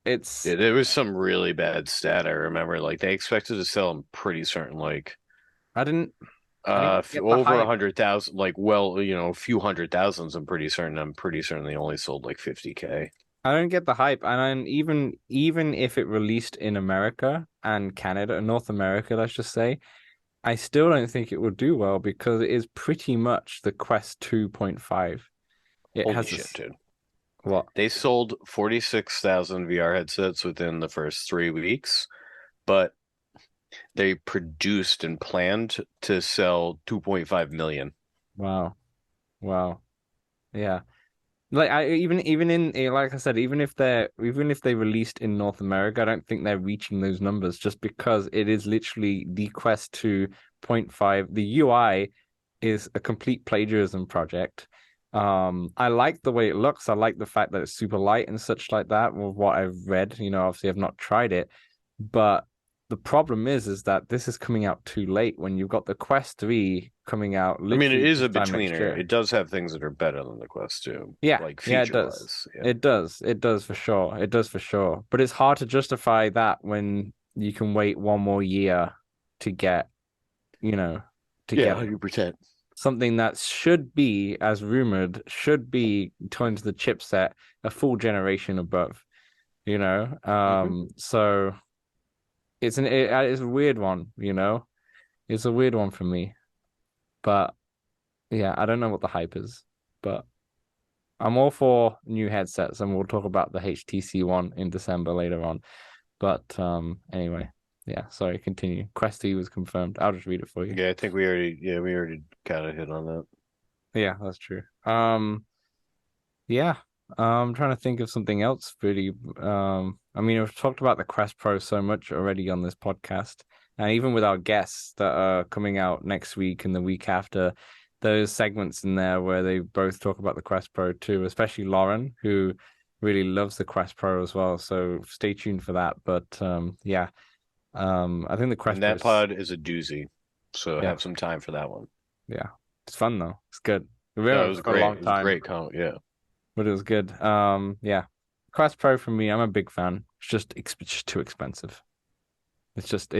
Speaker 1: it's
Speaker 2: Yeah, there was some really bad stat I remember. Like they expected to sell them pretty certain, like
Speaker 1: I didn't get the
Speaker 2: over a
Speaker 1: hype.
Speaker 2: 100,000, like well, a few hundred thousands. I'm pretty certain they only sold like 50K.
Speaker 1: I don't get the hype, and even if it released in America and Canada, North America, let's just say, I still don't think it would do well because it is pretty much the Quest 2.5. It
Speaker 2: Holy
Speaker 1: has
Speaker 2: shit,
Speaker 1: this
Speaker 2: dude.
Speaker 1: what?
Speaker 2: They sold 46,000 VR headsets within the first 3 weeks, but they produced and planned to sell 2.5 million.
Speaker 1: Wow, wow, yeah. Like I even in like I said, even if they released in North America, I don't think they're reaching those numbers just because it is literally the Quest 2.5. The UI is a complete plagiarism project. I like the way it looks. I like the fact that it's super light and such like that. With what I've read, obviously I've not tried it, but the problem is that this is coming out too late when you've got the Quest 3 coming out
Speaker 2: I mean, it
Speaker 1: literally
Speaker 2: is
Speaker 1: this
Speaker 2: a
Speaker 1: time next
Speaker 2: betweener.
Speaker 1: year.
Speaker 2: It does have things that are better than the Quest 2,
Speaker 1: Yeah,
Speaker 2: like
Speaker 1: yeah, it
Speaker 2: feature
Speaker 1: does.
Speaker 2: wise. Yeah.
Speaker 1: It does. It does for sure. It does for sure. But it's hard to justify that when you can wait one more year to get, you know, to
Speaker 2: Yeah,
Speaker 1: get
Speaker 2: 100%.
Speaker 1: something that should be, as rumored, should be turned to the chipset a full generation above, you know?
Speaker 2: Hmm.
Speaker 1: So it's a weird one, It's a weird one for me. But yeah, I don't know what the hype is, but I'm all for new headsets, and we'll talk about the HTC one in December later on. But anyway, yeah, sorry, continue. Quest 2 was confirmed. I'll just read it for you.
Speaker 2: Yeah, I think we already kind of hit on that.
Speaker 1: Yeah, that's true. Yeah. I'm trying to think of something else really. I mean, I've talked about the Quest Pro so much already on this podcast, and even with our guests that are coming out next week and the week after, those segments in there where they both talk about the Quest Pro too, especially Lauren, who really loves the Quest Pro as well. So stay tuned for that. But yeah, I think the
Speaker 2: And
Speaker 1: Quest
Speaker 2: that
Speaker 1: Pro's
Speaker 2: pod is a doozy. So
Speaker 1: yeah,
Speaker 2: have some time for that one.
Speaker 1: yeah, it's fun though. It's good. We've been
Speaker 2: No,
Speaker 1: on
Speaker 2: it
Speaker 1: it
Speaker 2: was
Speaker 1: for a
Speaker 2: great.
Speaker 1: long
Speaker 2: It was a
Speaker 1: time.
Speaker 2: great comment. Yeah.
Speaker 1: But it was good. Yeah. Quest Pro for me, I'm a big fan. It's just too expensive. It's just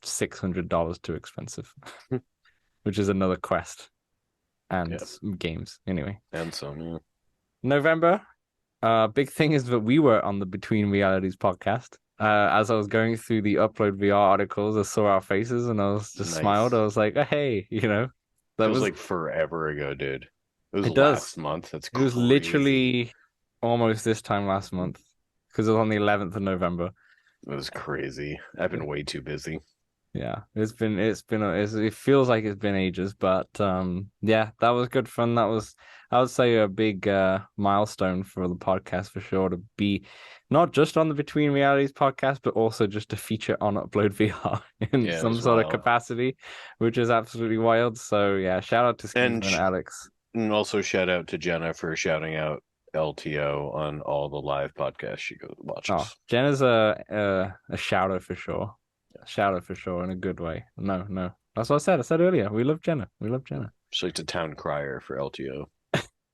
Speaker 1: $600 too expensive, which is another Quest and
Speaker 2: Yeah.
Speaker 1: some games. Anyway,
Speaker 2: And some, yeah.
Speaker 1: November. Big thing is that we were on the Between Realities podcast. As I was going through the Upload VR articles, I saw our faces and I was just smiled. I
Speaker 2: Nice.
Speaker 1: was like, oh, hey, that
Speaker 2: Feels
Speaker 1: was
Speaker 2: like forever ago, dude. It was
Speaker 1: it does.
Speaker 2: last month. That's
Speaker 1: It was
Speaker 2: crazy.
Speaker 1: literally almost this time last month because it was on the 11th of November.
Speaker 2: It was crazy. I've been way too busy.
Speaker 1: Yeah, it feels like it's been ages, but yeah, that was good fun. That was, I would say, a big milestone for the podcast for sure to be not just on the Between Realities podcast, but also just to feature on Upload VR in
Speaker 2: Yeah, it
Speaker 1: some
Speaker 2: was
Speaker 1: sort of
Speaker 2: wild.
Speaker 1: capacity, which is absolutely wild. So yeah, shout out to
Speaker 2: And
Speaker 1: Skeezer and Alex.
Speaker 2: and also shout out to Jenna for shouting out LTO on all the live podcasts she goes
Speaker 1: Oh,
Speaker 2: watches.
Speaker 1: Jenna's a shouter for sure. A shouter for sure in a good way. No, no. That's what I said. I said earlier. We love Jenna. We love Jenna.
Speaker 2: She's like the town crier for LTO.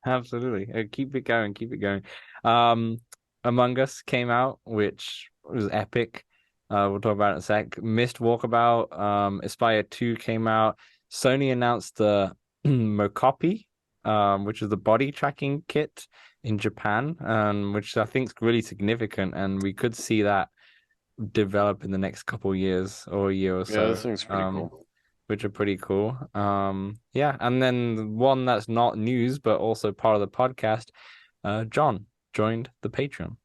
Speaker 1: Absolutely. Keep it going. Keep it going. Um, Among Us came out, which was epic. We'll talk about it in a sec. Mist Walkabout. Aspire 2 came out. Sony announced the Mocopi, which is the body tracking kit in Japan, which I think is really significant, and we could see that develop in the next couple years or a year or
Speaker 2: Yeah,
Speaker 1: so.
Speaker 2: this thing's pretty cool.
Speaker 1: Which are pretty cool. Yeah, and then one that's not news but also part of the podcast, John joined the Patreon.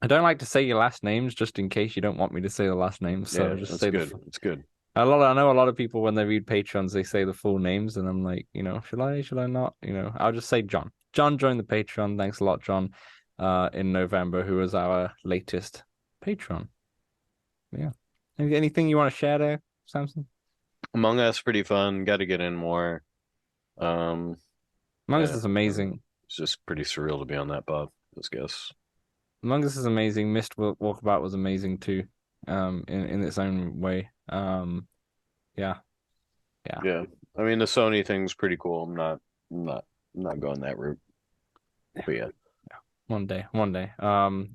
Speaker 1: I don't like to say your last names just in case you don't want me to say the last names, so
Speaker 2: Yeah,
Speaker 1: just
Speaker 2: that's
Speaker 1: say
Speaker 2: good. It's good.
Speaker 1: I know a lot of people when they read Patreons they say the full names and I'm like, should I not? I'll just say John. John joined the Patreon. Thanks a lot, John, in November, who was our latest patron. Yeah. Anything you want to share there, Samson?
Speaker 2: Among Us, pretty fun. Got to get in more. Um,
Speaker 1: Among Us
Speaker 2: yeah,
Speaker 1: is
Speaker 2: I don't know.
Speaker 1: amazing.
Speaker 2: It's just pretty surreal to be on that pod, I guess.
Speaker 1: Among Us is amazing. Mist Walkabout was amazing too, in its own way. Yeah, yeah,
Speaker 2: Yeah, I mean the Sony thing's pretty cool. I'm not going that route.
Speaker 1: yeah,
Speaker 2: But yeah,
Speaker 1: yeah. One day.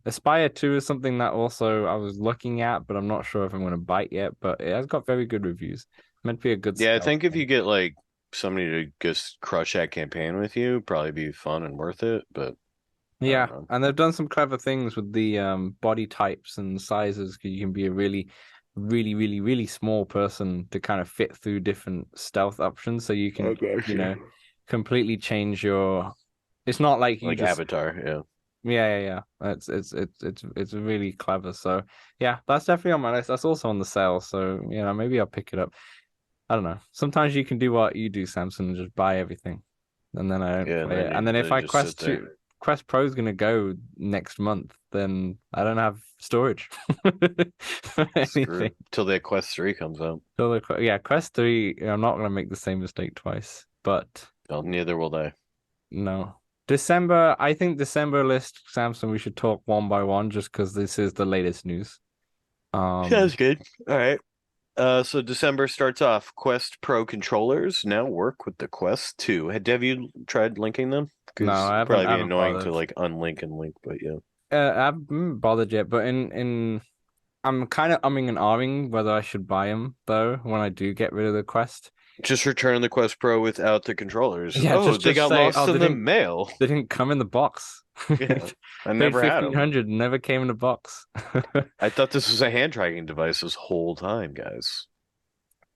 Speaker 1: Aspire 2 is something that also I was looking at, but I'm not sure if I'm going to bite yet. But it has got very good reviews. Meant to be a good
Speaker 2: yeah. I
Speaker 1: stealth
Speaker 2: think if
Speaker 1: game.
Speaker 2: you get like somebody to just crush that campaign with you, probably be fun and worth it. But I don't
Speaker 1: Yeah,
Speaker 2: know.
Speaker 1: and they've done some clever things with the body types and sizes. 'Cause you can be a really, really, really, really small person to kind of fit through different stealth options. So you
Speaker 2: Oh
Speaker 1: can,
Speaker 2: gosh, yeah.
Speaker 1: completely change your. It's not like you
Speaker 2: Like
Speaker 1: just.
Speaker 2: Avatar, yeah.
Speaker 1: Yeah, yeah, yeah. It's really clever. So yeah, that's definitely on my list. That's also on the sale. So maybe I'll pick it up. I don't know. Sometimes you can do what you do, Samson, and just buy everything, and then I don't
Speaker 2: Yeah, and
Speaker 1: play
Speaker 2: then
Speaker 1: it. And then if
Speaker 2: they
Speaker 1: I
Speaker 2: just sit there.
Speaker 1: Quest Pro is gonna go next month, then I don't have storage for anything.
Speaker 2: Screwed till that Quest 3 comes out.
Speaker 1: So yeah, Quest 3, I'm not gonna make the same mistake twice. But
Speaker 2: Well, neither will they.
Speaker 1: no. December, I think December list, Samson, we should talk one by one just because this is the latest news. Um,
Speaker 2: Sounds good. All right. So December starts off. Quest Pro controllers now work with the Quest 2. Have you tried linking them?
Speaker 1: no,
Speaker 2: Because it'd probably
Speaker 1: I
Speaker 2: be
Speaker 1: haven't
Speaker 2: annoying to
Speaker 1: bothered.
Speaker 2: like unlink and link, but yeah.
Speaker 1: I haven't bothered yet, but in I'm kind of umming and ahhing whether I should buy them though when I do get rid of the Quest.
Speaker 2: Just return the Quest Pro without the controllers.
Speaker 1: Yeah,
Speaker 2: Oh, they
Speaker 1: just
Speaker 2: got
Speaker 1: say,
Speaker 2: lost in the mail.
Speaker 1: they didn't come in the box.
Speaker 2: Yeah, I
Speaker 1: Paid
Speaker 2: never had them.
Speaker 1: 1,500, never came in the box.
Speaker 2: I thought this was a hand tracking device this whole time, guys.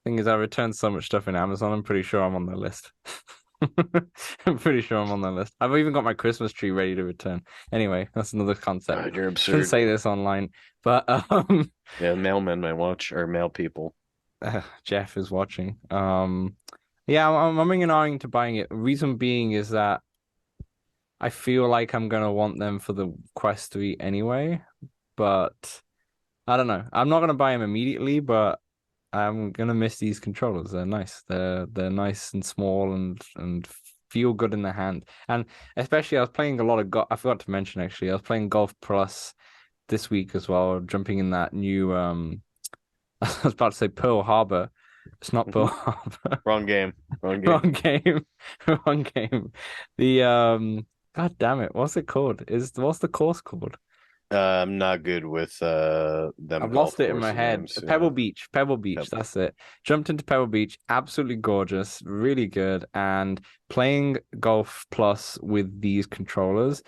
Speaker 1: Thing is, I returned so much stuff in Amazon. I'm pretty sure I'm on their list. I'm pretty sure I'm on their list. I've even got my Christmas tree ready to return. Anyway, that's another concept.
Speaker 2: God, you're
Speaker 1: Shouldn't
Speaker 2: absurd.
Speaker 1: say this online, but
Speaker 2: Yeah, mailmen might watch or mail people.
Speaker 1: Jeff is watching. Yeah, I'm umming and ahhing to buying it. Reason being is that I feel like I'm gonna want them for the Quest 3 anyway, but I don't know. I'm not gonna buy them immediately, but I'm gonna miss these controllers. They're nice. They're nice and small and feel good in the hand. And especially, I was playing a lot of golf. I forgot to mention actually, I was playing Golf Plus this week as well, jumping in that new I was about to say Pearl Harbor. It's not Pearl Harbor.
Speaker 2: Wrong game. Wrong game.
Speaker 1: Wrong game. Wrong game. The God damn it, what's it called? What's the course called?
Speaker 2: I'm not good with them
Speaker 1: I've
Speaker 2: golf
Speaker 1: lost it in
Speaker 2: course
Speaker 1: my head.
Speaker 2: names. Yeah.
Speaker 1: Pebble Beach. Pebble Beach.
Speaker 2: Yep.
Speaker 1: That's it. Jumped into Pebble Beach. Absolutely gorgeous. Really good. And playing Golf Plus with these controllers,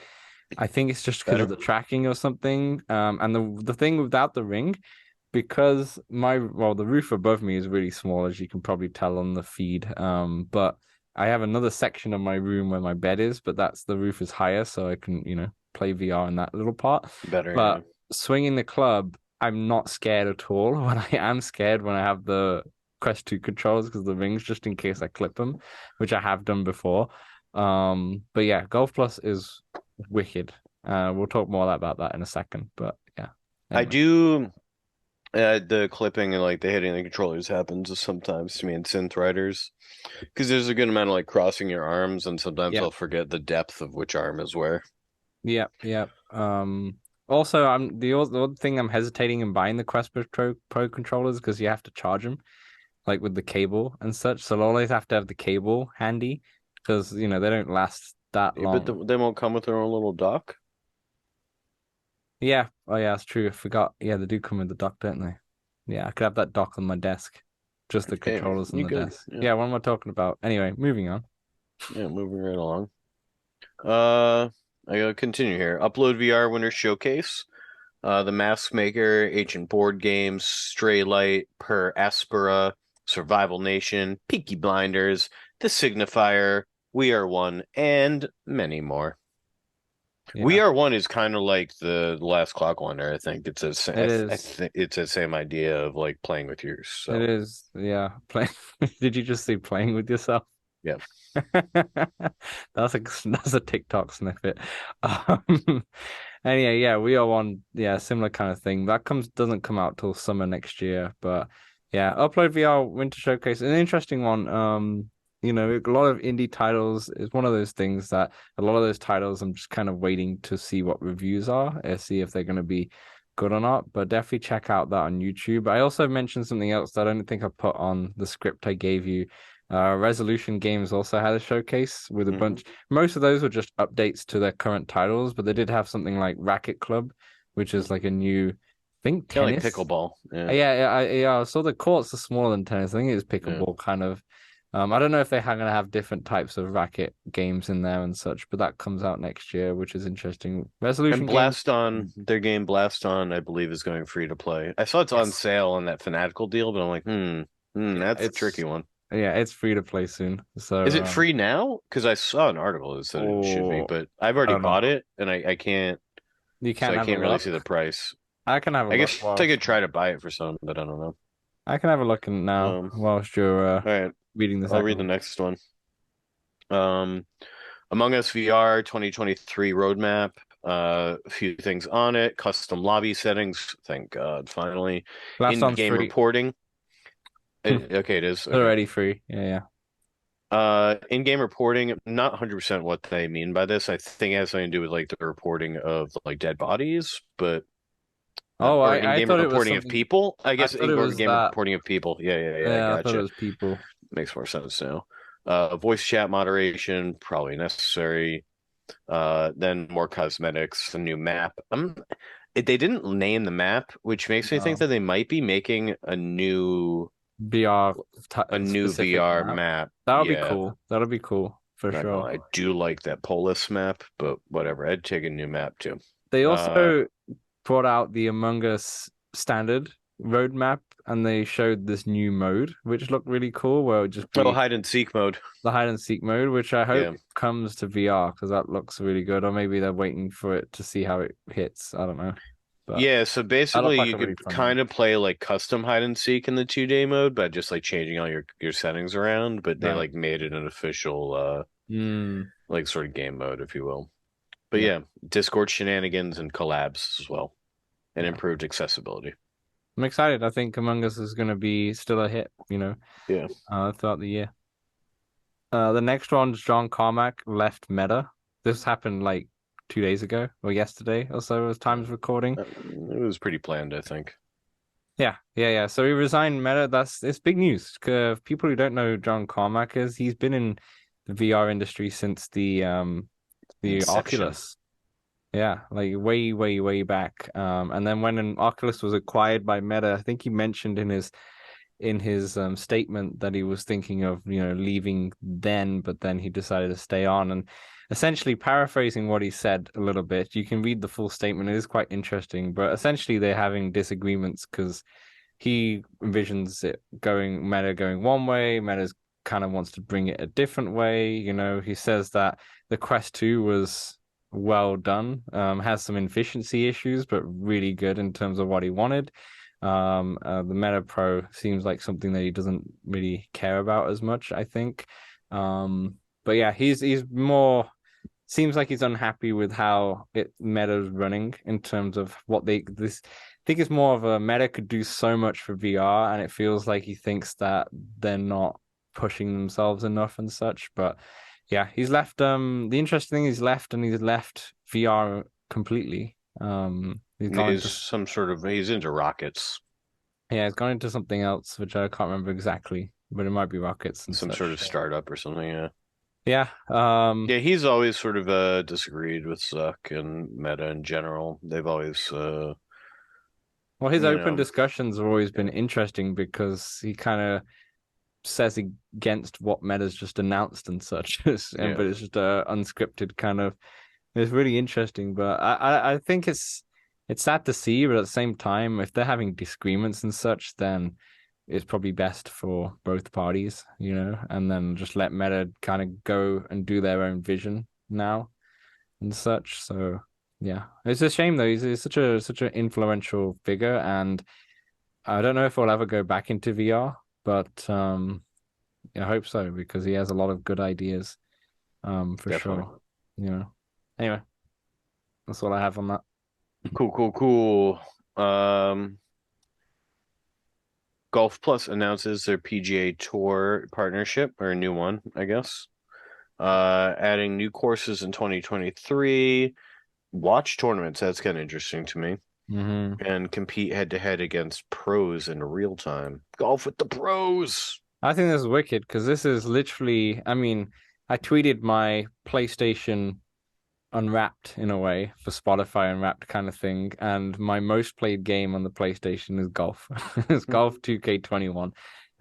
Speaker 1: I think it's just because of
Speaker 2: Better.
Speaker 1: the tracking or something. And the thing without the ring, because the roof above me is really small, as you can probably tell on the feed. But I have another section of my room where my bed is, but the roof is higher, so I can, play VR in that little part.
Speaker 2: Better, yeah.
Speaker 1: But swinging the club, I'm not scared at all. When I am scared when I have the Quest 2 controls because the rings, just in case I clip them, which I have done before. But yeah, Golf Plus is wicked. We'll talk more about that in a second. But yeah,
Speaker 2: I
Speaker 1: anyway.
Speaker 2: do the clipping and like the hitting the controllers happens sometimes to me in synth riders because there's a good amount of like crossing your arms and sometimes
Speaker 1: Yeah.
Speaker 2: I'll forget the depth of which arm is where.
Speaker 1: Yeah, yeah. Also, the other thing I'm hesitating in buying the Quest Pro controllers because you have to charge them, like with the cable and such. So I'll always have to have the cable handy because they don't last that
Speaker 2: But
Speaker 1: long.
Speaker 2: they won't come with their own little dock.
Speaker 1: Yeah. Oh yeah, that's true. I forgot. Yeah, they do come with the dock, don't they? Yeah, I could have that dock on my desk, just the
Speaker 2: Hey,
Speaker 1: controllers on
Speaker 2: you
Speaker 1: the
Speaker 2: good?
Speaker 1: desk.
Speaker 2: Yeah,
Speaker 1: Yeah, what am I talking about? Anyway, moving on.
Speaker 2: yeah. Moving right along. Uh, I gotta continue here. Upload VR Winter Showcase. The Mask Maker, Ancient Board Games, Stray Light, Per Aspera, Survival Nation, Peaky Blinders, The Signifier, We Are One, and many more. We
Speaker 1: Yeah,
Speaker 2: Are One is kind of like the Last Clockwinder, I think.
Speaker 1: it
Speaker 2: I
Speaker 1: is.
Speaker 2: think it's the same idea of like playing with yours.
Speaker 1: It
Speaker 2: So,
Speaker 1: is. Yeah. Play. Did you just say playing with yourself?
Speaker 2: yeah.
Speaker 1: That's a TikTok snippet. Um, anyway, yeah, we are on similar kind of thing. That comes doesn't come out till summer next year, but yeah, Upload VR Winter Showcase, an interesting one. A lot of indie titles is one of those things that a lot of those titles I'm just kind of waiting to see what reviews are and see if they're going to be good or not. But definitely check out that on YouTube. I also mentioned something else that I don't think I put on the script I gave you. Resolution Games also had a showcase with a
Speaker 2: Hmm.
Speaker 1: bunch. Most of those were just updates to their current titles, but they did have something like Racket Club, which is like a new, I think
Speaker 2: Kind of like
Speaker 1: tennis.
Speaker 2: pickleball. Yeah.
Speaker 1: Yeah. I saw the courts are smaller than tennis. I think it's
Speaker 2: Yeah.
Speaker 1: pickleball kind of. I don't know if they're going to have different types of racket games in there and such, but that comes out next year, which is interesting.
Speaker 2: And
Speaker 1: Resolution Games.
Speaker 2: Blast On, their game Blast On, I believe, is going free to play. I saw it's on
Speaker 1: Yes.
Speaker 2: sale on that Fanatical deal, but I'm like,
Speaker 1: Yeah,
Speaker 2: that's a tricky one.
Speaker 1: it's free to play soon.
Speaker 2: Is
Speaker 1: So
Speaker 2: it free now? Because I saw an article that said it should be,
Speaker 1: oh,
Speaker 2: but I've
Speaker 1: I
Speaker 2: already
Speaker 1: don't know.
Speaker 2: bought it and I can't,
Speaker 1: You
Speaker 2: so
Speaker 1: can't
Speaker 2: I
Speaker 1: have a
Speaker 2: can't really see the
Speaker 1: look.
Speaker 2: price.
Speaker 1: I can have a
Speaker 2: I
Speaker 1: look
Speaker 2: guess I
Speaker 1: whilst
Speaker 2: could try to buy it for some, but I don't know.
Speaker 1: I can have a look in now
Speaker 2: Um,
Speaker 1: whilst you're
Speaker 2: all right,
Speaker 1: reading this
Speaker 2: I'll read the
Speaker 1: article.
Speaker 2: next one. Um, Among Us VR 2023 roadmap. A few things on it. Custom lobby settings. Thank God, finally.
Speaker 1: Last one's
Speaker 2: In-game
Speaker 1: free.
Speaker 2: reporting.
Speaker 1: It's
Speaker 2: Okay, it is. Okay.
Speaker 1: already free. Yeah,
Speaker 2: In-game reporting, not 100% what they mean by this. I think it has something to do with like the reporting of like dead bodies, but
Speaker 1: Oh,
Speaker 2: or
Speaker 1: I
Speaker 2: in-game
Speaker 1: thought it was
Speaker 2: reporting of
Speaker 1: something.
Speaker 2: people. I
Speaker 1: I
Speaker 2: guess
Speaker 1: thought it was
Speaker 2: in-game
Speaker 1: that.
Speaker 2: reporting of people. Yeah, I
Speaker 1: Yeah, I thought it
Speaker 2: gotcha.
Speaker 1: was people.
Speaker 2: Makes more sense now. Voice chat moderation, probably necessary. Then more cosmetics, a new map. They didn't name the map, which makes me think
Speaker 1: No.
Speaker 2: that they might be making
Speaker 1: VR
Speaker 2: a new
Speaker 1: specific
Speaker 2: VR
Speaker 1: map.
Speaker 2: map.
Speaker 1: That'll be
Speaker 2: Yeah,
Speaker 1: cool. That'll be cool for
Speaker 2: not gonna
Speaker 1: sure.
Speaker 2: lie. I do like that Polis map, but whatever. I'd take a new map too.
Speaker 1: They
Speaker 2: Uh,
Speaker 1: also brought out the Among Us standard roadmap and they showed this new mode, which looked really cool, where it would just
Speaker 2: oh,
Speaker 1: be
Speaker 2: hide and seek mode.
Speaker 1: the hide and seek mode, which I hope
Speaker 2: Yeah.
Speaker 1: comes to VR because that looks really good. Or maybe they're waiting for it to see how it hits. I don't know. But
Speaker 2: Yeah, so
Speaker 1: that looked
Speaker 2: basically
Speaker 1: like
Speaker 2: you
Speaker 1: a really
Speaker 2: could
Speaker 1: fun one.
Speaker 2: kind of play like custom hide and seek in the 2-day mode by just like changing all your settings around, but they
Speaker 1: Right.
Speaker 2: like made it an official
Speaker 1: Mm,
Speaker 2: like sort of game mode, if you will. But
Speaker 1: yeah,
Speaker 2: yeah, Discord shenanigans and collabs as well, and
Speaker 1: yeah.
Speaker 2: improved accessibility.
Speaker 1: I'm excited. I think Among Us is going to be still a hit,
Speaker 2: Yeah.
Speaker 1: throughout the year. The next one's John Carmack left Meta. This happened like 2 days ago or yesterday or so as time's recording.
Speaker 2: It was pretty planned, I think.
Speaker 1: Yeah, yeah, yeah. So he resigned Meta. It's big news. People who don't know John Carmack is he's been in the VR industry since the
Speaker 2: Inception.
Speaker 1: Oculus. Yeah, like way, way, way back. And then when an Oculus was acquired by Meta, I think he mentioned in his statement that he was thinking of leaving then, but then he decided to stay on. And essentially paraphrasing what he said a little bit, you can read the full statement. It is quite interesting, but essentially they're having disagreements because he envisions it going Meta going one way, Meta's kind of wants to bring it a different way. He says that the Quest 2 was well done, has some efficiency issues, but really good in terms of what he wanted. The Meta Pro seems like something that he doesn't really care about as much, I think. But yeah, he's more seems like he's unhappy with how Meta's running in terms of what this. I think it's more of a Meta could do so much for VR, and it feels like he thinks that they're not pushing themselves enough and such. But yeah, he's left. The interesting thing, he's left VR completely. He's gone
Speaker 2: He's
Speaker 1: into
Speaker 2: some sort of he's into rockets,
Speaker 1: Yeah, it's gone into something else, which I can't remember exactly, but it might be rockets and
Speaker 2: some sort
Speaker 1: such.
Speaker 2: of startup or something, yeah.
Speaker 1: Yeah.
Speaker 2: Yeah, he's always sort of disagreed with Zuck and Meta in general. They've always
Speaker 1: Well, his
Speaker 2: you
Speaker 1: open
Speaker 2: know,
Speaker 1: discussions have always been
Speaker 2: yeah.
Speaker 1: interesting because he kind of says against what Meta's just announced and such, and
Speaker 2: Yeah.
Speaker 1: but it's just a unscripted kind of. It's really interesting, but I think it's sad to see, but at the same time, if they're having disagreements and such, then it's probably best for both parties, and then just let Meta kind of go and do their own vision now and such. So yeah, it's a shame though. He's such an influential figure, and I don't know if we'll ever go back into VR, but I hope so because he has a lot of good ideas, for
Speaker 2: Definitely.
Speaker 1: sure. You know. Anyway, that's all I have on that.
Speaker 2: Cool, cool, cool. Um, Golf Plus announces their PGA Tour partnership, or a new one, I guess. Adding new courses in 2023. Watch tournaments, that's kind of interesting to me.
Speaker 1: Hmm.
Speaker 2: And compete head to head against pros in real time. Golf with the pros.
Speaker 1: I think this is wicked because this is literally, I mean, I tweeted my PlayStation Unwrapped in a way for Spotify Unwrapped kind of thing, and my most played game on the PlayStation is golf. It's golf 2K21.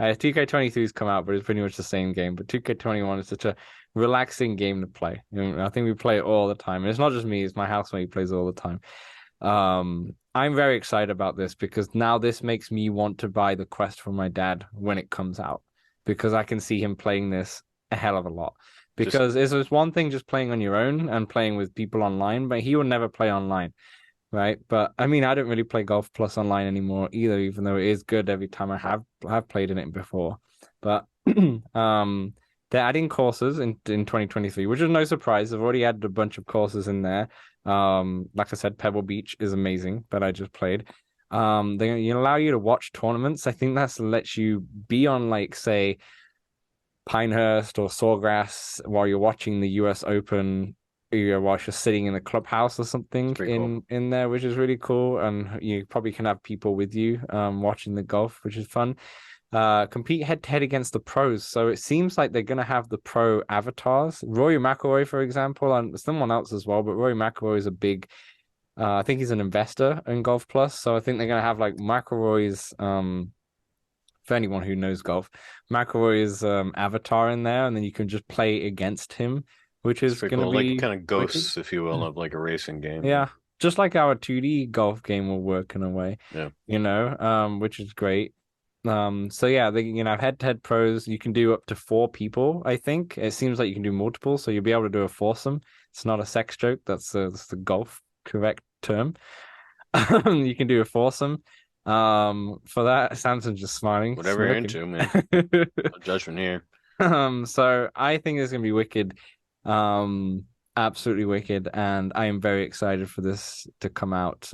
Speaker 1: 2K23's come out, but it's pretty much the same game. But 2K21 is such a relaxing game to play. I think we play it all the time. And it's not just me, it's my housemate who plays it all the time. I'm very excited about this because now this makes me want to buy the Quest for my dad when it comes out because I can see him playing this a hell of a lot.
Speaker 2: Just
Speaker 1: Because it's one thing just playing on your own and playing with people online, but he will never play online, right? But I mean, I don't really play Golf Plus online anymore either, even though it is good every time I have played in it before. But um, they're adding courses in 2023, which is no surprise. They've already added a bunch of courses in there. Like I said, Pebble Beach is amazing that I just played. They allow you to watch tournaments. I think that's lets you be on like say Pinehurst or Sawgrass while you're watching the US Open, while you're sitting in the clubhouse or
Speaker 2: it's
Speaker 1: something
Speaker 2: pretty cool.
Speaker 1: in there, which is really cool. And you probably can have people with you watching the golf, which is fun. Compete head to head against the pros. So it seems like they're gonna have the pro avatars. Rory McIlroy, for example, and someone else as well, but Rory McIlroy is a big I think he's an investor in Golf Plus. So I think they're gonna have like McIlroy's for anyone who knows golf, McIlroy's avatar in there, and then you can just play against him, which
Speaker 2: It's
Speaker 1: is
Speaker 2: pretty
Speaker 1: going to
Speaker 2: cool. Like
Speaker 1: be
Speaker 2: kind of
Speaker 1: wicked.
Speaker 2: ghosts, if you will, of like a racing game.
Speaker 1: Yeah, just like our 2D golf game will work in a way,
Speaker 2: Yeah.
Speaker 1: which is great. So yeah, head-to-head pros, you can do up to 4 people, I think. It seems like you can do multiple, so you'll be able to do a foursome. It's not a sex joke, that's the golf correct term. You can do a foursome. For that, Samson's just smiling,
Speaker 2: Whatever you're
Speaker 1: smirking.
Speaker 2: into, man. No judgment here.
Speaker 1: So I think it's gonna be wicked. Um, Absolutely wicked, and I am very excited for this to come out.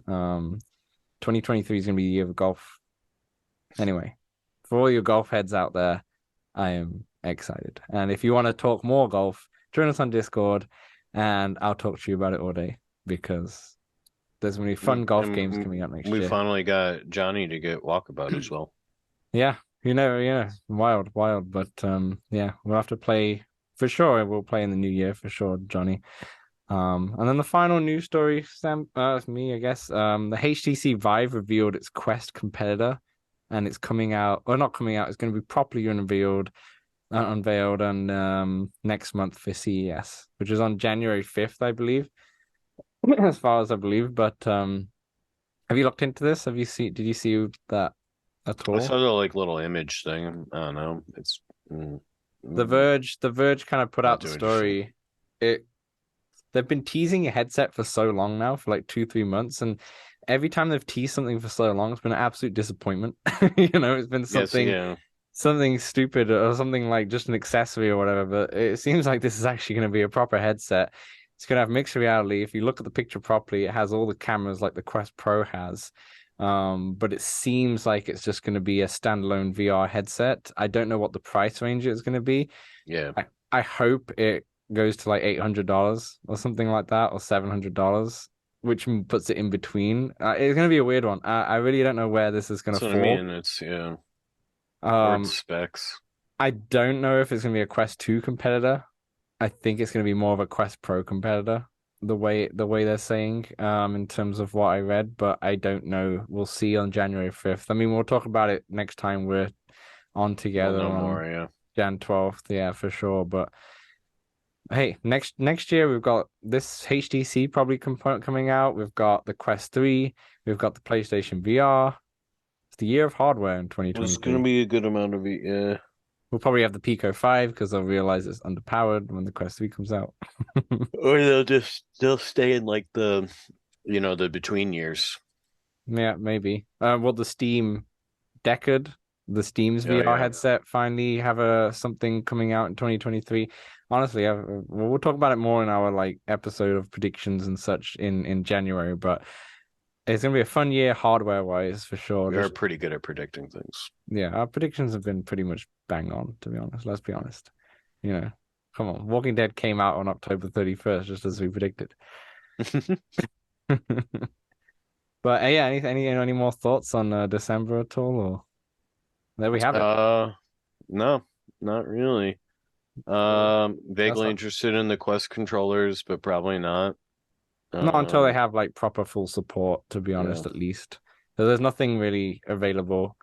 Speaker 1: 2023 is gonna be the year of golf. Anyway, for all your golf heads out there, I am excited. And if you want to talk more golf, join us on Discord, and I'll talk to you about it all day because there's gonna be fun golf games coming up next
Speaker 2: We
Speaker 1: year.
Speaker 2: finally got Johnny to get walkabout as well.
Speaker 1: Yeah, yeah, wild, wild. But yeah, we'll have to play for sure. We'll play in the new year for sure, Johnny. And then the final news story, Sam, me, I guess. The HTC Vive revealed its Quest competitor, and it's coming out, or not coming out. It's going to be properly unveiled, and next month for CES, which is on January 5th, I believe, as far as I believe. But have you looked into this? Have you seen? Did you see that at
Speaker 2: I
Speaker 1: all?
Speaker 2: saw the like little image thing. I don't know. It's mm,
Speaker 1: The Verge kind of put
Speaker 2: not
Speaker 1: out the
Speaker 2: too interesting.
Speaker 1: story. It They've been teasing a headset for so long now, for like 2, 3 months, and every time they've teased something for so long, it's been an absolute disappointment. It's been
Speaker 2: Yes, yeah.
Speaker 1: something stupid or something like just an accessory or whatever. But it seems like this is actually going to be a proper headset. It's going to have mixed reality. If you look at the picture properly, it has all the cameras like the Quest Pro has. But it seems like it's just going to be a standalone VR headset. I don't know what the price range is going to be.
Speaker 2: Yeah.
Speaker 1: I hope it goes to like $800 or something like that, or $700, which puts it in between. It's gonna be a weird one. I really don't know where this is gonna
Speaker 2: That's what I
Speaker 1: fall.
Speaker 2: mean. It's yeah. Or its
Speaker 1: Um,
Speaker 2: specs.
Speaker 1: I don't know if it's gonna be a Quest 2 competitor. I think it's gonna be more of a Quest Pro competitor, the way they're saying, in terms of what I read, but I don't know. We'll see on January 5th. I mean, we'll talk about it next time we're on
Speaker 2: We'll
Speaker 1: together
Speaker 2: know
Speaker 1: on
Speaker 2: more, yeah.
Speaker 1: Jan 12th, yeah, for sure. But hey, next year we've got this HTC probably component coming out. We've got the Quest 3, we've got the PlayStation VR. It's the year of hardware in
Speaker 2: There's gonna
Speaker 1: 2023.
Speaker 2: be a good amount of it, yeah.
Speaker 1: We'll probably have the Pico 5 because they'll realize it's underpowered when the Quest 3 comes out.
Speaker 2: Or they'll stay in like the between years.
Speaker 1: Yeah, maybe. Will the Steam Decade, the Steam's
Speaker 2: Oh
Speaker 1: VR
Speaker 2: yeah.
Speaker 1: headset finally have a something coming out in 2023? Honestly, we'll talk about it more in our like episode of predictions and such in January, but it's gonna be a fun year hardware wise for sure.
Speaker 2: We are
Speaker 1: Just
Speaker 2: pretty good at predicting things.
Speaker 1: yeah, our predictions have been pretty much bang on, to be honest. Let's be honest. You know, come on. Walking Dead came out on October 31st, just as we predicted. But yeah, any more thoughts on December at all? Or there we have it.
Speaker 2: Uh no, not really.
Speaker 1: Well, that's
Speaker 2: Vaguely
Speaker 1: not
Speaker 2: interested in the Quest controllers, but probably not.
Speaker 1: not until they
Speaker 2: Um,
Speaker 1: have like proper full support, to be
Speaker 2: yeah.
Speaker 1: honest, at least. So there's nothing really available.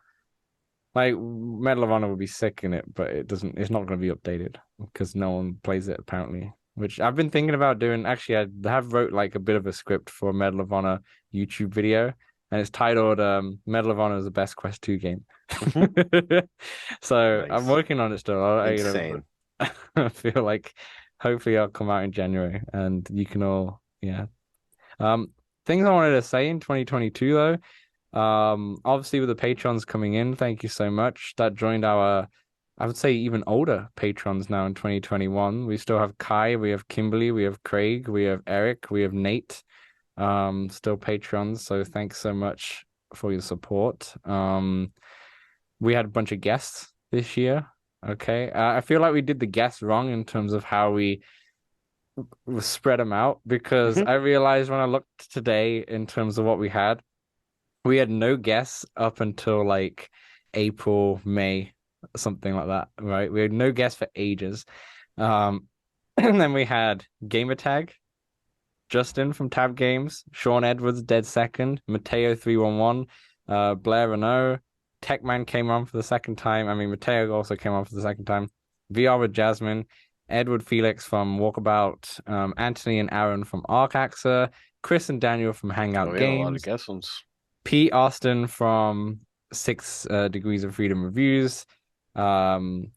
Speaker 1: Like Medal of Honor would be sick in it, but it's not going to be updated because no one plays it apparently. Which I've been thinking about doing. Actually, I have wrote like a bit of a script for a Medal of Honor YouTube video, and it's titled Medal of Honor is the best Quest 2 game. So I'm
Speaker 2: Nice.
Speaker 1: working on it still.
Speaker 2: Insane.
Speaker 1: I feel like hopefully I'll come out in January and you can all, yeah. Um, Things I wanted to say in 2022 though. Obviously with the patrons coming in, thank you so much. That joined our, I would say even older patrons now in 2021. We still have Kai, we have Kimberly, we have Craig, we have Eric, we have Nate, still patrons. So thanks so much for your support. We had a bunch of guests this year. Okay. I feel like we did the guests wrong in terms of how we spread them out because
Speaker 2: Mhm.
Speaker 1: I realized when I looked today in terms of what we had no guests up until like April, May, something like that, right? We had no guests for ages. Um, and then we had Gamertag, Justin from Tab Games, Sean Edwards, dead second, Mateo 311, Blair Renault, Techman came on for the second time. I mean, Mateo also came on for the second time. VR with Jasmine, Edward Felix from Walkabout, Anthony and Aaron from Arcaxa, Chris and Daniel from
Speaker 2: Oh,
Speaker 1: Hangout
Speaker 2: we had a lot of
Speaker 1: Games,
Speaker 2: guest ones.
Speaker 1: Pete Austin from Six Degrees of Freedom Reviews, um,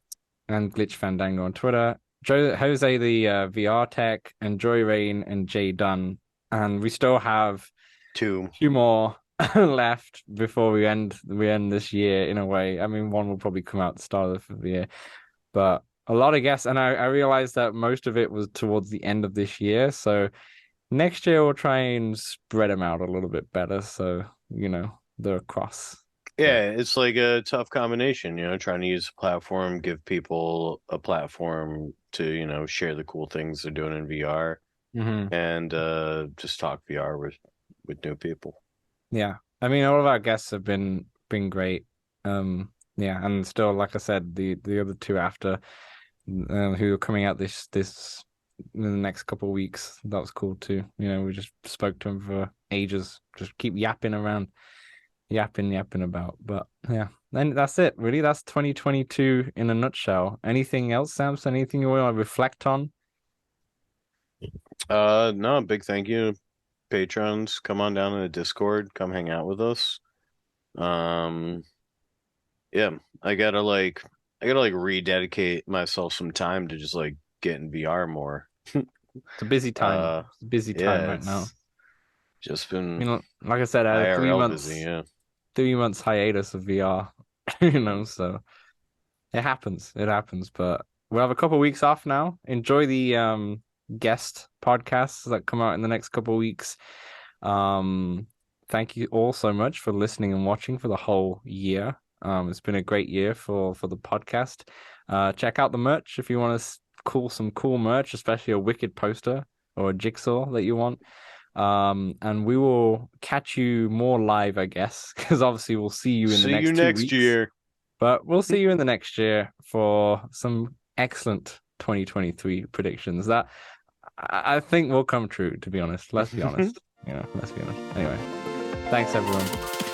Speaker 1: and Glitch Fandango on Twitter. Jose the VR Tech and Joy Rain and Jay Dunn. And we still have
Speaker 2: Two.
Speaker 1: Two more left before we end this year in a way. I mean, one will probably come out at the start of the year, but a lot of guests, and I realized that most of it was towards the end of this year. So next year we'll try and spread them out a little bit better, so they're across. But
Speaker 2: Yeah, it's like a tough combination, trying to use a platform, give people a platform to, share the cool things they're doing in VR
Speaker 1: mhm.
Speaker 2: and just talk VR with new people.
Speaker 1: Yeah, I mean, all of our guests have been great. Yeah, and still, like I said, the other two after, who are coming out this in the next couple of weeks, that was cool too. We just spoke to them for ages, just keep yapping around, yapping about. But yeah, then that's it, really. That's 2022 in a nutshell. Anything else, Samson? Anything you want to reflect on?
Speaker 2: No, big thank you, patrons. Come on down to the Discord, come hang out with us. Um, yeah, I gotta like rededicate myself some time to just like get in VR more.
Speaker 1: It's a busy time.
Speaker 2: Uh,
Speaker 1: It's a busy time
Speaker 2: yeah,
Speaker 1: right now.
Speaker 2: it's just been
Speaker 1: Like I said, I had three
Speaker 2: IRL busy,
Speaker 1: months
Speaker 2: yeah.
Speaker 1: 3 months hiatus of VR, so it happens. It happens, but we'll have a couple of weeks off now. Enjoy the guest podcasts that come out in the next couple of weeks. Um, thank you all so much for listening and watching for the whole year. It's been a great year for the podcast. Check out the merch if you want to some cool merch, especially a wicked poster or a jigsaw that you want. And we will catch you more live, I guess, because obviously we'll see you in the
Speaker 2: See you
Speaker 1: next two
Speaker 2: next
Speaker 1: weeks.
Speaker 2: year.
Speaker 1: But we'll see you in the next year for some excellent 2023 predictions that I think will come true, to be honest. Let's be honest. Let's be honest. Anyway, thanks everyone.